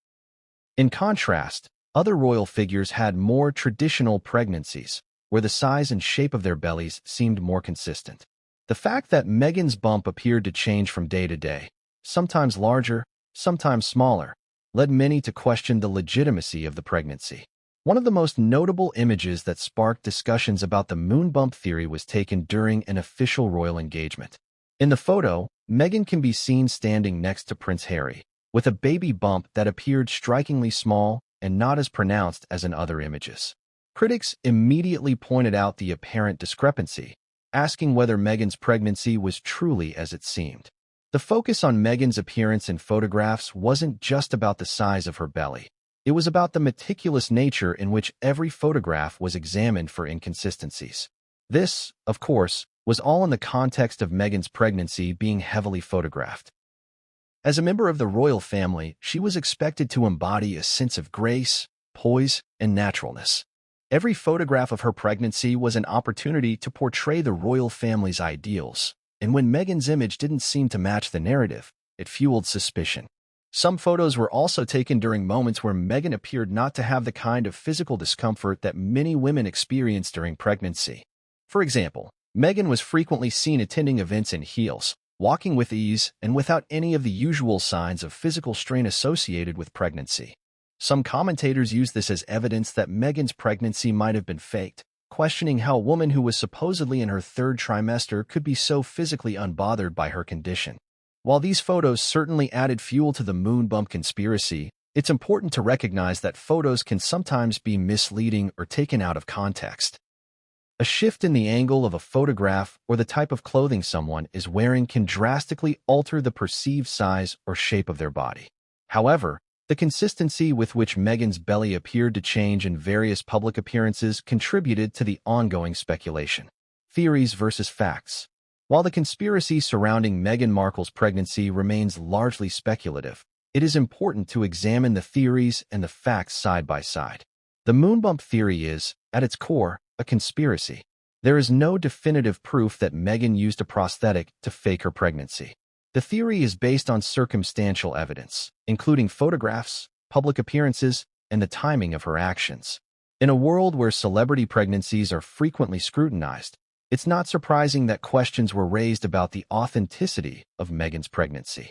In contrast, other royal figures had more traditional pregnancies, where the size and shape of their bellies seemed more consistent. The fact that Meghan's bump appeared to change from day to day, sometimes larger, sometimes smaller, led many to question the legitimacy of the pregnancy. One of the most notable images that sparked discussions about the moon bump theory was taken during an official royal engagement. In the photo, Meghan can be seen standing next to Prince Harry, with a baby bump that appeared strikingly small and not as pronounced as in other images. Critics immediately pointed out the apparent discrepancy, asking whether Meghan's pregnancy was truly as it seemed. The focus on Meghan's appearance in photographs wasn't just about the size of her belly. It was about the meticulous nature in which every photograph was examined for inconsistencies. This, of course, was all in the context of Meghan's pregnancy being heavily photographed. As a member of the royal family, she was expected to embody a sense of grace, poise, and naturalness. Every photograph of her pregnancy was an opportunity to portray the royal family's ideals, and when Meghan's image didn't seem to match the narrative, it fueled suspicion. Some photos were also taken during moments where Meghan appeared not to have the kind of physical discomfort that many women experience during pregnancy. For example, Meghan was frequently seen attending events in heels, walking with ease, and without any of the usual signs of physical strain associated with pregnancy. Some commentators use this as evidence that Meghan's pregnancy might have been faked, questioning how a woman who was supposedly in her third trimester could be so physically unbothered by her condition. While these photos certainly added fuel to the moon bump conspiracy, it's important to recognize that photos can sometimes be misleading or taken out of context. A shift in the angle of a photograph or the type of clothing someone is wearing can drastically alter the perceived size or shape of their body. However, the consistency with which Meghan's belly appeared to change in various public appearances contributed to the ongoing speculation. Theories versus facts. While the conspiracy surrounding Meghan Markle's pregnancy remains largely speculative, it is important to examine the theories and the facts side by side. The moon bump theory is, at its core, a conspiracy. There is no definitive proof that Meghan used a prosthetic to fake her pregnancy. The theory is based on circumstantial evidence, including photographs, public appearances, and the timing of her actions. In a world where celebrity pregnancies are frequently scrutinized, it's not surprising that questions were raised about the authenticity of Meghan's pregnancy.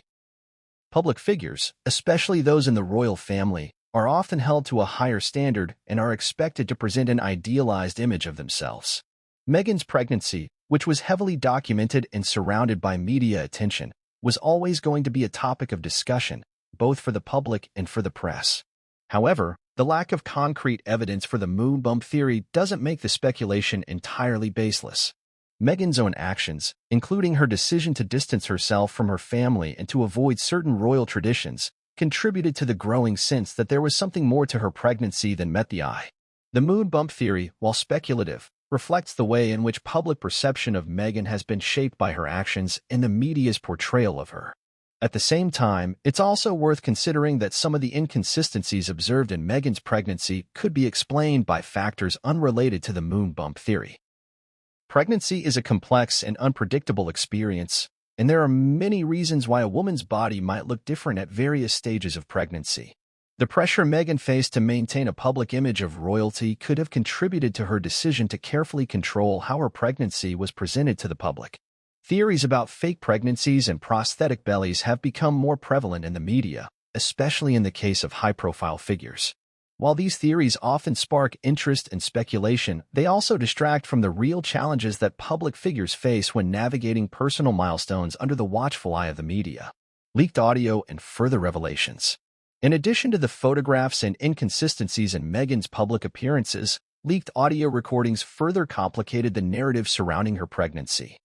Public figures, especially those in the royal family, are often held to a higher standard and are expected to present an idealized image of themselves. Meghan's pregnancy, which was heavily documented and surrounded by media attention, was always going to be a topic of discussion, both for the public and for the press. However, the lack of concrete evidence for the moon bump theory doesn't make the speculation entirely baseless. Meghan's own actions, including her decision to distance herself from her family and to avoid certain royal traditions, contributed to the growing sense that there was something more to her pregnancy than met the eye. The moon bump theory, while speculative, reflects the way in which public perception of Meghan has been shaped by her actions and the media's portrayal of her. At the same time, it's also worth considering that some of the inconsistencies observed in Meghan's pregnancy could be explained by factors unrelated to the moon bump theory. Pregnancy is a complex and unpredictable experience, and there are many reasons why a woman's body might look different at various stages of pregnancy. The pressure Meghan faced to maintain a public image of royalty could have contributed to her decision to carefully control how her pregnancy was presented to the public. Theories about fake pregnancies and prosthetic bellies have become more prevalent in the media, especially in the case of high-profile figures. While these theories often spark interest and speculation, they also distract from the real challenges that public figures face when navigating personal milestones under the watchful eye of the media. Leaked audio and further revelations. In addition to the photographs and inconsistencies in Meghan's public appearances, leaked audio recordings further complicated the narrative surrounding her pregnancy.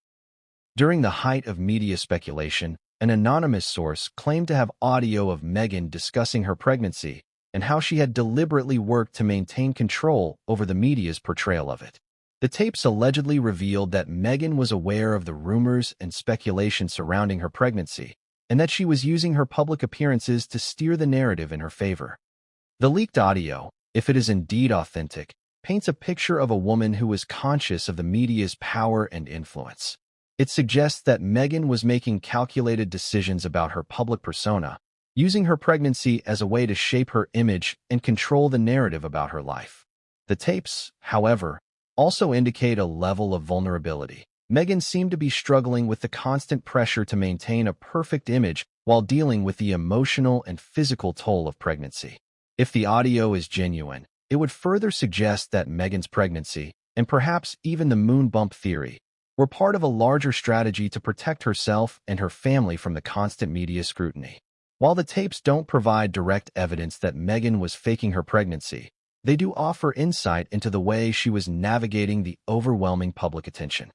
During the height of media speculation, an anonymous source claimed to have audio of Meghan discussing her pregnancy and how she had deliberately worked to maintain control over the media's portrayal of it. The tapes allegedly revealed that Meghan was aware of the rumors and speculation surrounding her pregnancy, and that she was using her public appearances to steer the narrative in her favor. The leaked audio, if it is indeed authentic, paints a picture of a woman who was conscious of the media's power and influence. It suggests that Meghan was making calculated decisions about her public persona, using her pregnancy as a way to shape her image and control the narrative about her life. The tapes, however, also indicate a level of vulnerability. Meghan seemed to be struggling with the constant pressure to maintain a perfect image while dealing with the emotional and physical toll of pregnancy. If the audio is genuine, it would further suggest that Meghan's pregnancy, and perhaps even the moon bump theory, were part of a larger strategy to protect herself and her family from the constant media scrutiny. While the tapes don't provide direct evidence that Meghan was faking her pregnancy, they do offer insight into the way she was navigating the overwhelming public attention.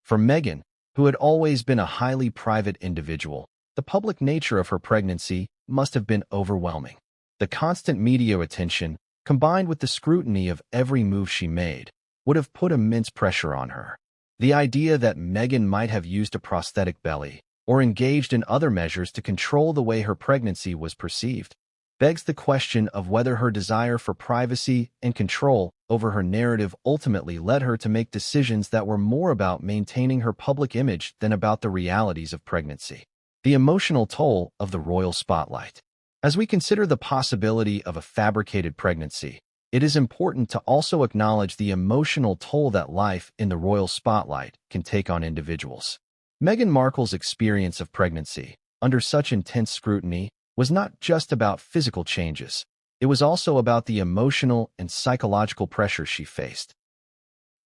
For Meghan, who had always been a highly private individual, the public nature of her pregnancy must have been overwhelming. The constant media attention, combined with the scrutiny of every move she made, would have put immense pressure on her. The idea that Meghan might have used a prosthetic belly or engaged in other measures to control the way her pregnancy was perceived begs the question of whether her desire for privacy and control over her narrative ultimately led her to make decisions that were more about maintaining her public image than about the realities of pregnancy. The emotional toll of the royal spotlight. As we consider the possibility of a fabricated pregnancy, it is important to also acknowledge the emotional toll that life in the royal spotlight can take on individuals. Meghan Markle's experience of pregnancy, under such intense scrutiny, was not just about physical changes. It was also about the emotional and psychological pressure she faced.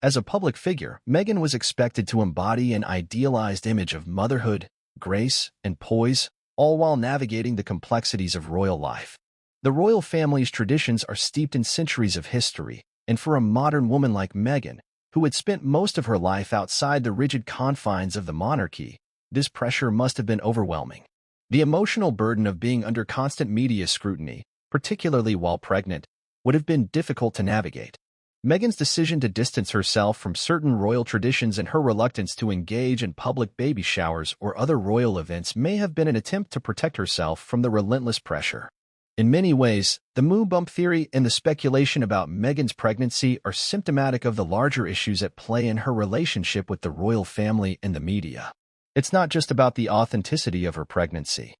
As a public figure, Meghan was expected to embody an idealized image of motherhood, grace, and poise, all while navigating the complexities of royal life. The royal family's traditions are steeped in centuries of history, and for a modern woman like Meghan, who had spent most of her life outside the rigid confines of the monarchy, this pressure must have been overwhelming. The emotional burden of being under constant media scrutiny, particularly while pregnant, would have been difficult to navigate. Meghan's decision to distance herself from certain royal traditions and her reluctance to engage in public baby showers or other royal events may have been an attempt to protect herself from the relentless pressure. In many ways, the moon bump theory and the speculation about Meghan's pregnancy are symptomatic of the larger issues at play in her relationship with the royal family and the media. It's not just about the authenticity of her pregnancy.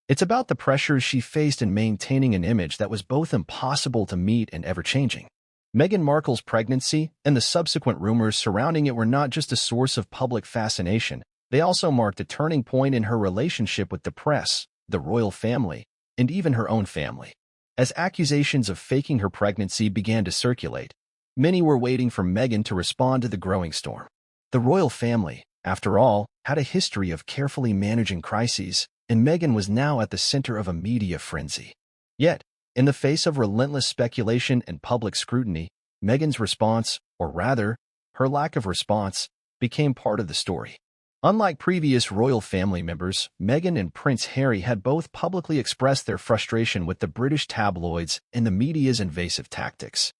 It's about the pressures she faced in maintaining an image that was both impossible to meet and ever-changing. Meghan Markle's pregnancy and the subsequent rumors surrounding it were not just a source of public fascination, they also marked a turning point in her relationship with the press, the royal family, and even her own family. As accusations of faking her pregnancy began to circulate, many were waiting for Meghan to respond to the growing storm. The royal family, after all, had a history of carefully managing crises, and Meghan was now at the center of a media frenzy. Yet, in the face of relentless speculation and public scrutiny, Meghan's response, or rather, her lack of response, became part of the story. Unlike previous royal family members, Meghan and Prince Harry had both publicly expressed their frustration with the British tabloids and the media's invasive tactics.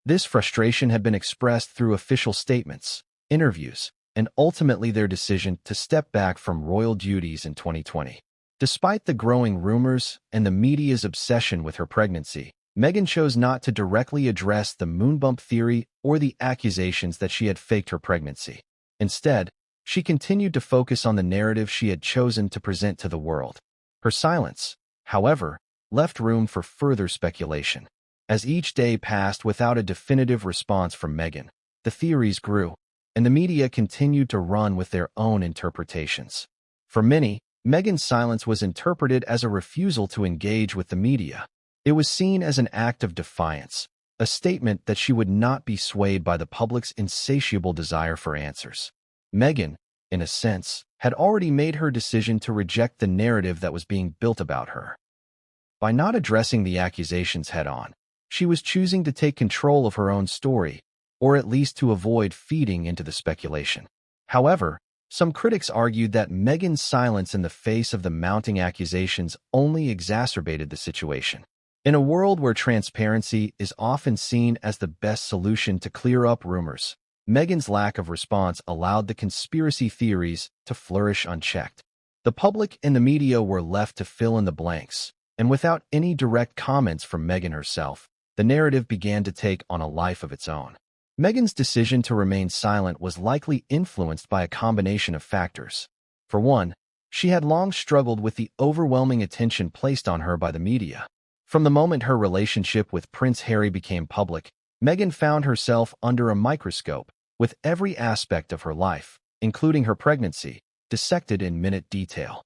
This frustration had been expressed through official statements, interviews, and ultimately their decision to step back from royal duties in 2020. Despite the growing rumors and the media's obsession with her pregnancy, Meghan chose not to directly address the moon bump theory or the accusations that she had faked her pregnancy. Instead, she continued to focus on the narrative she had chosen to present to the world. Her silence, however, left room for further speculation. As each day passed without a definitive response from Meghan, the theories grew, and the media continued to run with their own interpretations. For many, Meghan's silence was interpreted as a refusal to engage with the media. It was seen as an act of defiance, a statement that she would not be swayed by the public's insatiable desire for answers. Meghan, in a sense, had already made her decision to reject the narrative that was being built about her. By not addressing the accusations head-on, she was choosing to take control of her own story, or at least to avoid feeding into the speculation. However, some critics argued that Meghan's silence in the face of the mounting accusations only exacerbated the situation. In a world where transparency is often seen as the best solution to clear up rumors, Meghan's lack of response allowed the conspiracy theories to flourish unchecked. The public and the media were left to fill in the blanks, and without any direct comments from Meghan herself, the narrative began to take on a life of its own. Meghan's decision to remain silent was likely influenced by a combination of factors. For one, she had long struggled with the overwhelming attention placed on her by the media. From the moment her relationship with Prince Harry became public, Meghan found herself under a microscope, with every aspect of her life, including her pregnancy, dissected in minute detail.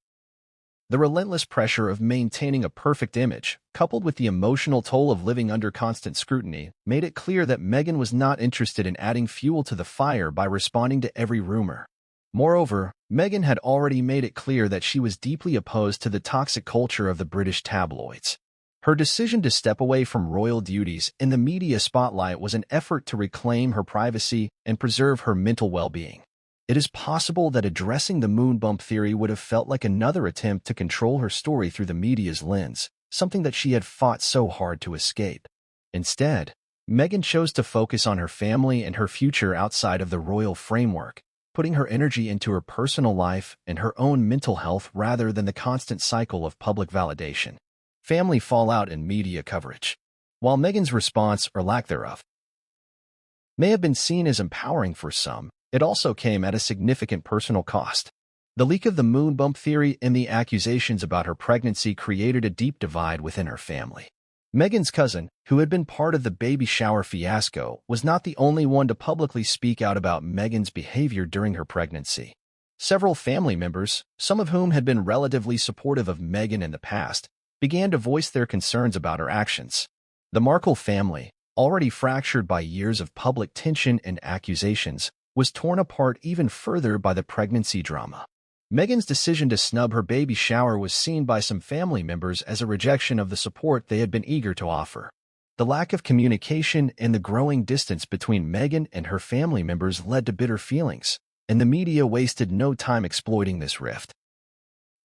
The relentless pressure of maintaining a perfect image, coupled with the emotional toll of living under constant scrutiny, made it clear that Meghan was not interested in adding fuel to the fire by responding to every rumor. Moreover, Meghan had already made it clear that she was deeply opposed to the toxic culture of the British tabloids. Her decision to step away from royal duties in the media spotlight was an effort to reclaim her privacy and preserve her mental well-being. It is possible that addressing the moon bump theory would have felt like another attempt to control her story through the media's lens, something that she had fought so hard to escape. Instead, Meghan chose to focus on her family and her future outside of the royal framework, putting her energy into her personal life and her own mental health rather than the constant cycle of public validation, family fallout, and media coverage. While Meghan's response, or lack thereof, may have been seen as empowering for some, it also came at a significant personal cost. The leak of the moon bump theory and the accusations about her pregnancy created a deep divide within her family. Meghan's cousin, who had been part of the baby shower fiasco, was not the only one to publicly speak out about Meghan's behavior during her pregnancy. Several family members, some of whom had been relatively supportive of Meghan in the past, began to voice their concerns about her actions. The Markle family, already fractured by years of public tension and accusations, was torn apart even further by the pregnancy drama. Meghan's decision to snub her baby shower was seen by some family members as a rejection of the support they had been eager to offer. The lack of communication and the growing distance between Meghan and her family members led to bitter feelings, and the media wasted no time exploiting this rift.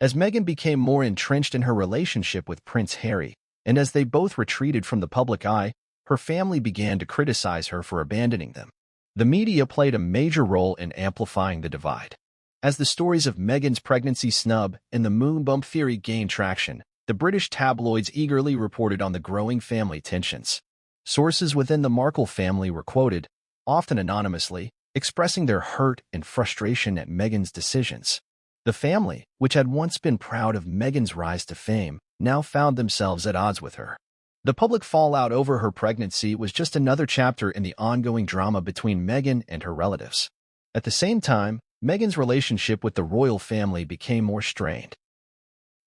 As Meghan became more entrenched in her relationship with Prince Harry, and as they both retreated from the public eye, her family began to criticize her for abandoning them. The media played a major role in amplifying the divide. As the stories of Meghan's pregnancy snub and the moon bump theory gained traction, the British tabloids eagerly reported on the growing family tensions. Sources within the Markle family were quoted, often anonymously, expressing their hurt and frustration at Meghan's decisions. The family, which had once been proud of Meghan's rise to fame, now found themselves at odds with her. The public fallout over her pregnancy was just another chapter in the ongoing drama between Meghan and her relatives. At the same time, Meghan's relationship with the royal family became more strained.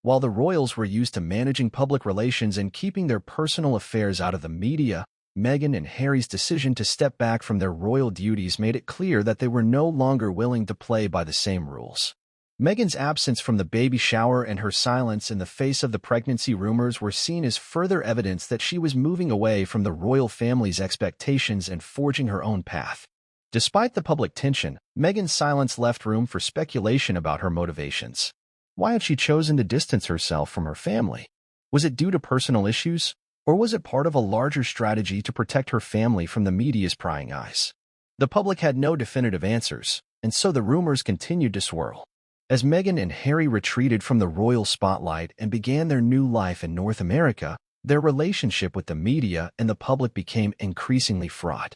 While the royals were used to managing public relations and keeping their personal affairs out of the media, Meghan and Harry's decision to step back from their royal duties made it clear that they were no longer willing to play by the same rules. Meghan's absence from the baby shower and her silence in the face of the pregnancy rumors were seen as further evidence that she was moving away from the royal family's expectations and forging her own path. Despite the public tension, Meghan's silence left room for speculation about her motivations. Why had she chosen to distance herself from her family? Was it due to personal issues, or was it part of a larger strategy to protect her family from the media's prying eyes? The public had no definitive answers, and so the rumors continued to swirl. As Meghan and Harry retreated from the royal spotlight and began their new life in North America, their relationship with the media and the public became increasingly fraught.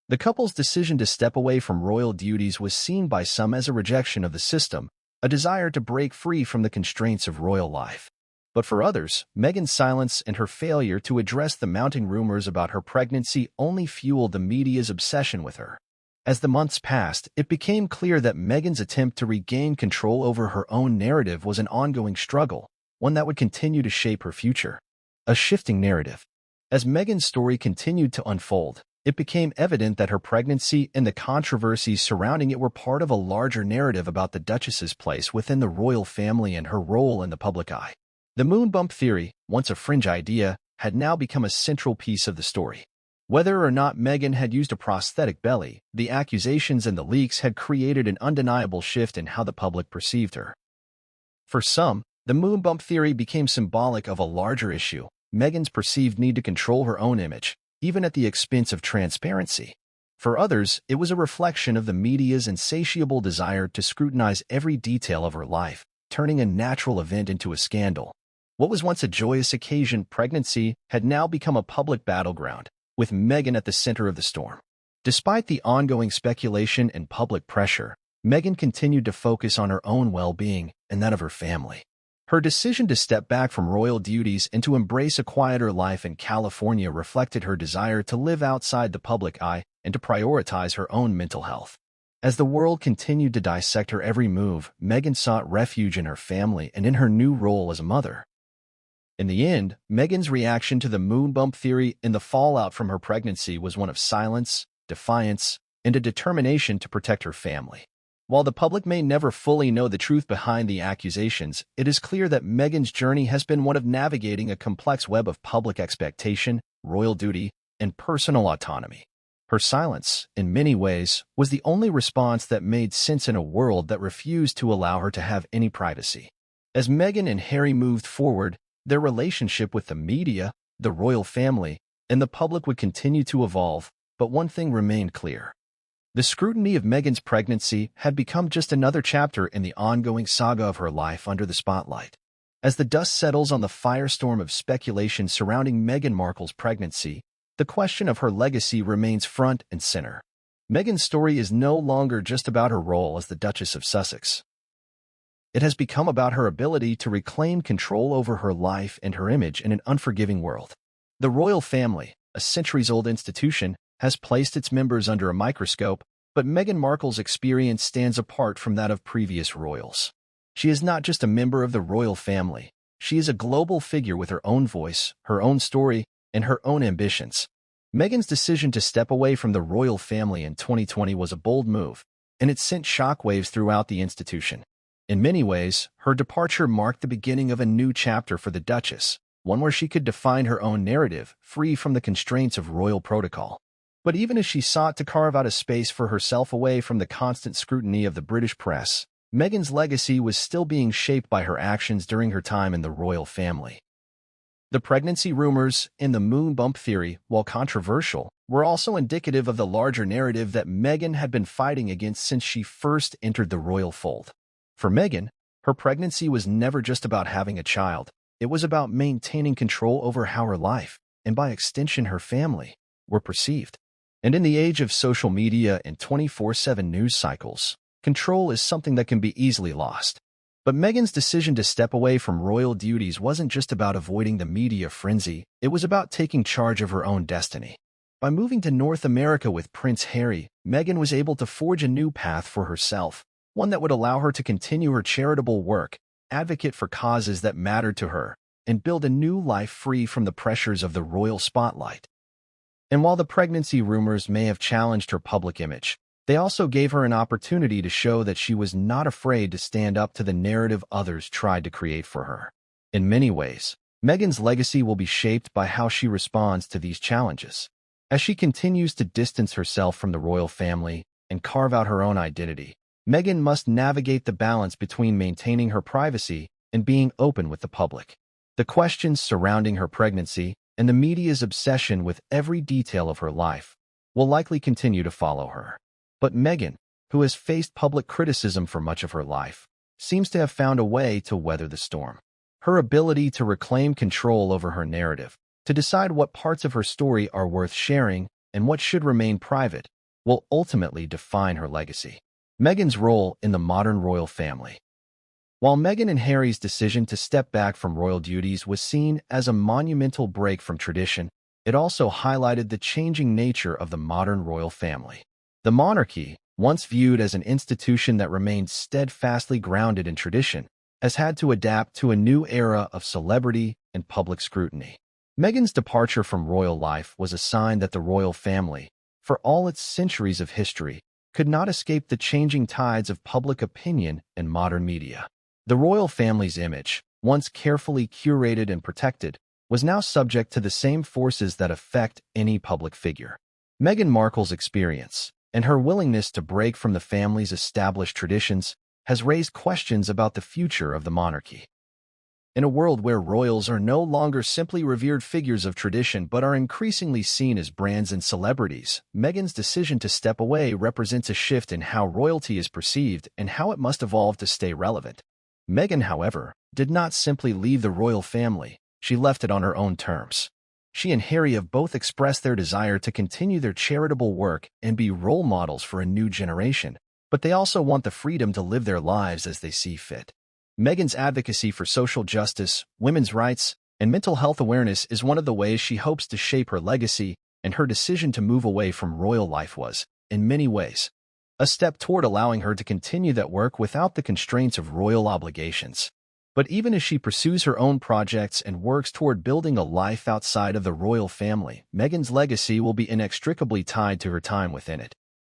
The couple's decision to step away from royal duties was seen by some as a rejection of the system, a desire to break free from the constraints of royal life. But for others, Meghan's silence and her failure to address the mounting rumors about her pregnancy only fueled the media's obsession with her. As the months passed, it became clear that Meghan's attempt to regain control over her own narrative was an ongoing struggle, one that would continue to shape her future. A shifting narrative. As Meghan's story continued to unfold, it became evident that her pregnancy and the controversies surrounding it were part of a larger narrative about the Duchess's place within the royal family and her role in the public eye. The moon bump theory, once a fringe idea, had now become a central piece of the story. Whether or not Meghan had used a prosthetic belly, the accusations and the leaks had created an undeniable shift in how the public perceived her. For some, the moon bump theory became symbolic of a larger issue, Meghan's perceived need to control her own image, even at the expense of transparency. For others, it was a reflection of the media's insatiable desire to scrutinize every detail of her life, turning a natural event into a scandal. What was once a joyous occasion, pregnancy, had now become a public battleground, with Meghan at the center of the storm. Despite the ongoing speculation and public pressure, Meghan continued to focus on her own well-being and that of her family. Her decision to step back from royal duties and to embrace a quieter life in California reflected her desire to live outside the public eye and to prioritize her own mental health. As the world continued to dissect her every move, Meghan sought refuge in her family and in her new role as a mother. In the end, Meghan's reaction to the moon bump theory and the fallout from her pregnancy was one of silence, defiance, and a determination to protect her family. While the public may never fully know the truth behind the accusations, it is clear that Meghan's journey has been one of navigating a complex web of public expectation, royal duty, and personal autonomy. Her silence, in many ways, was the only response that made sense in a world that refused to allow her to have any privacy. As Meghan and Harry moved forward, their relationship with the media, the royal family, and the public would continue to evolve, but one thing remained clear. The scrutiny of Meghan's pregnancy had become just another chapter in the ongoing saga of her life under the spotlight. As the dust settles on the firestorm of speculation surrounding Meghan Markle's pregnancy, the question of her legacy remains front and center. Meghan's story is no longer just about her role as the Duchess of Sussex. It has become about her ability to reclaim control over her life and her image in an unforgiving world. The royal family, a centuries-old institution, has placed its members under a microscope, but Meghan Markle's experience stands apart from that of previous royals. She is not just a member of the royal family. She is a global figure with her own voice, her own story, and her own ambitions. Meghan's decision to step away from the royal family in 2020 was a bold move, and it sent shockwaves throughout the institution. In many ways, her departure marked the beginning of a new chapter for the Duchess, one where she could define her own narrative, free from the constraints of royal protocol. But even as she sought to carve out a space for herself away from the constant scrutiny of the British press, Meghan's legacy was still being shaped by her actions during her time in the royal family. The pregnancy rumors and the moon bump theory, while controversial, were also indicative of the larger narrative that Meghan had been fighting against since she first entered the royal fold. For Meghan, her pregnancy was never just about having a child. It was about maintaining control over how her life, and by extension her family, were perceived. And in the age of social media and 24/7 news cycles, control is something that can be easily lost. But Meghan's decision to step away from royal duties wasn't just about avoiding the media frenzy, it was about taking charge of her own destiny. By moving to North America with Prince Harry, Meghan was able to forge a new path for herself, one that would allow her to continue her charitable work, advocate for causes that mattered to her, and build a new life free from the pressures of the royal spotlight. And while the pregnancy rumors may have challenged her public image, they also gave her an opportunity to show that she was not afraid to stand up to the narrative others tried to create for her. In many ways, Meghan's legacy will be shaped by how she responds to these challenges. As she continues to distance herself from the royal family and carve out her own identity, Meghan must navigate the balance between maintaining her privacy and being open with the public. The questions surrounding her pregnancy and the media's obsession with every detail of her life will likely continue to follow her. But Meghan, who has faced public criticism for much of her life, seems to have found a way to weather the storm. Her ability to reclaim control over her narrative, to decide what parts of her story are worth sharing and what should remain private, will ultimately define her legacy. Meghan's role in the modern royal family. While Meghan and Harry's decision to step back from royal duties was seen as a monumental break from tradition, it also highlighted the changing nature of the modern royal family. The monarchy, once viewed as an institution that remained steadfastly grounded in tradition, has had to adapt to a new era of celebrity and public scrutiny. Meghan's departure from royal life was a sign that the royal family, for all its centuries of history, could not escape the changing tides of public opinion and modern media. The royal family's image, once carefully curated and protected, was now subject to the same forces that affect any public figure. Meghan Markle's experience, and her willingness to break from the family's established traditions, has raised questions about the future of the monarchy. In a world where royals are no longer simply revered figures of tradition but are increasingly seen as brands and celebrities, Meghan's decision to step away represents a shift in how royalty is perceived and how it must evolve to stay relevant. Meghan, however, did not simply leave the royal family, she left it on her own terms. She and Harry have both expressed their desire to continue their charitable work and be role models for a new generation, but they also want the freedom to live their lives as they see fit. Meghan's advocacy for social justice, women's rights, and mental health awareness is one of the ways she hopes to shape her legacy, and her decision to move away from royal life was, in many ways, a step toward allowing her to continue that work without the constraints of royal obligations. But even as she pursues her own projects and works toward building a life outside of the royal family, Meghan's legacy will be inextricably tied to her time within it.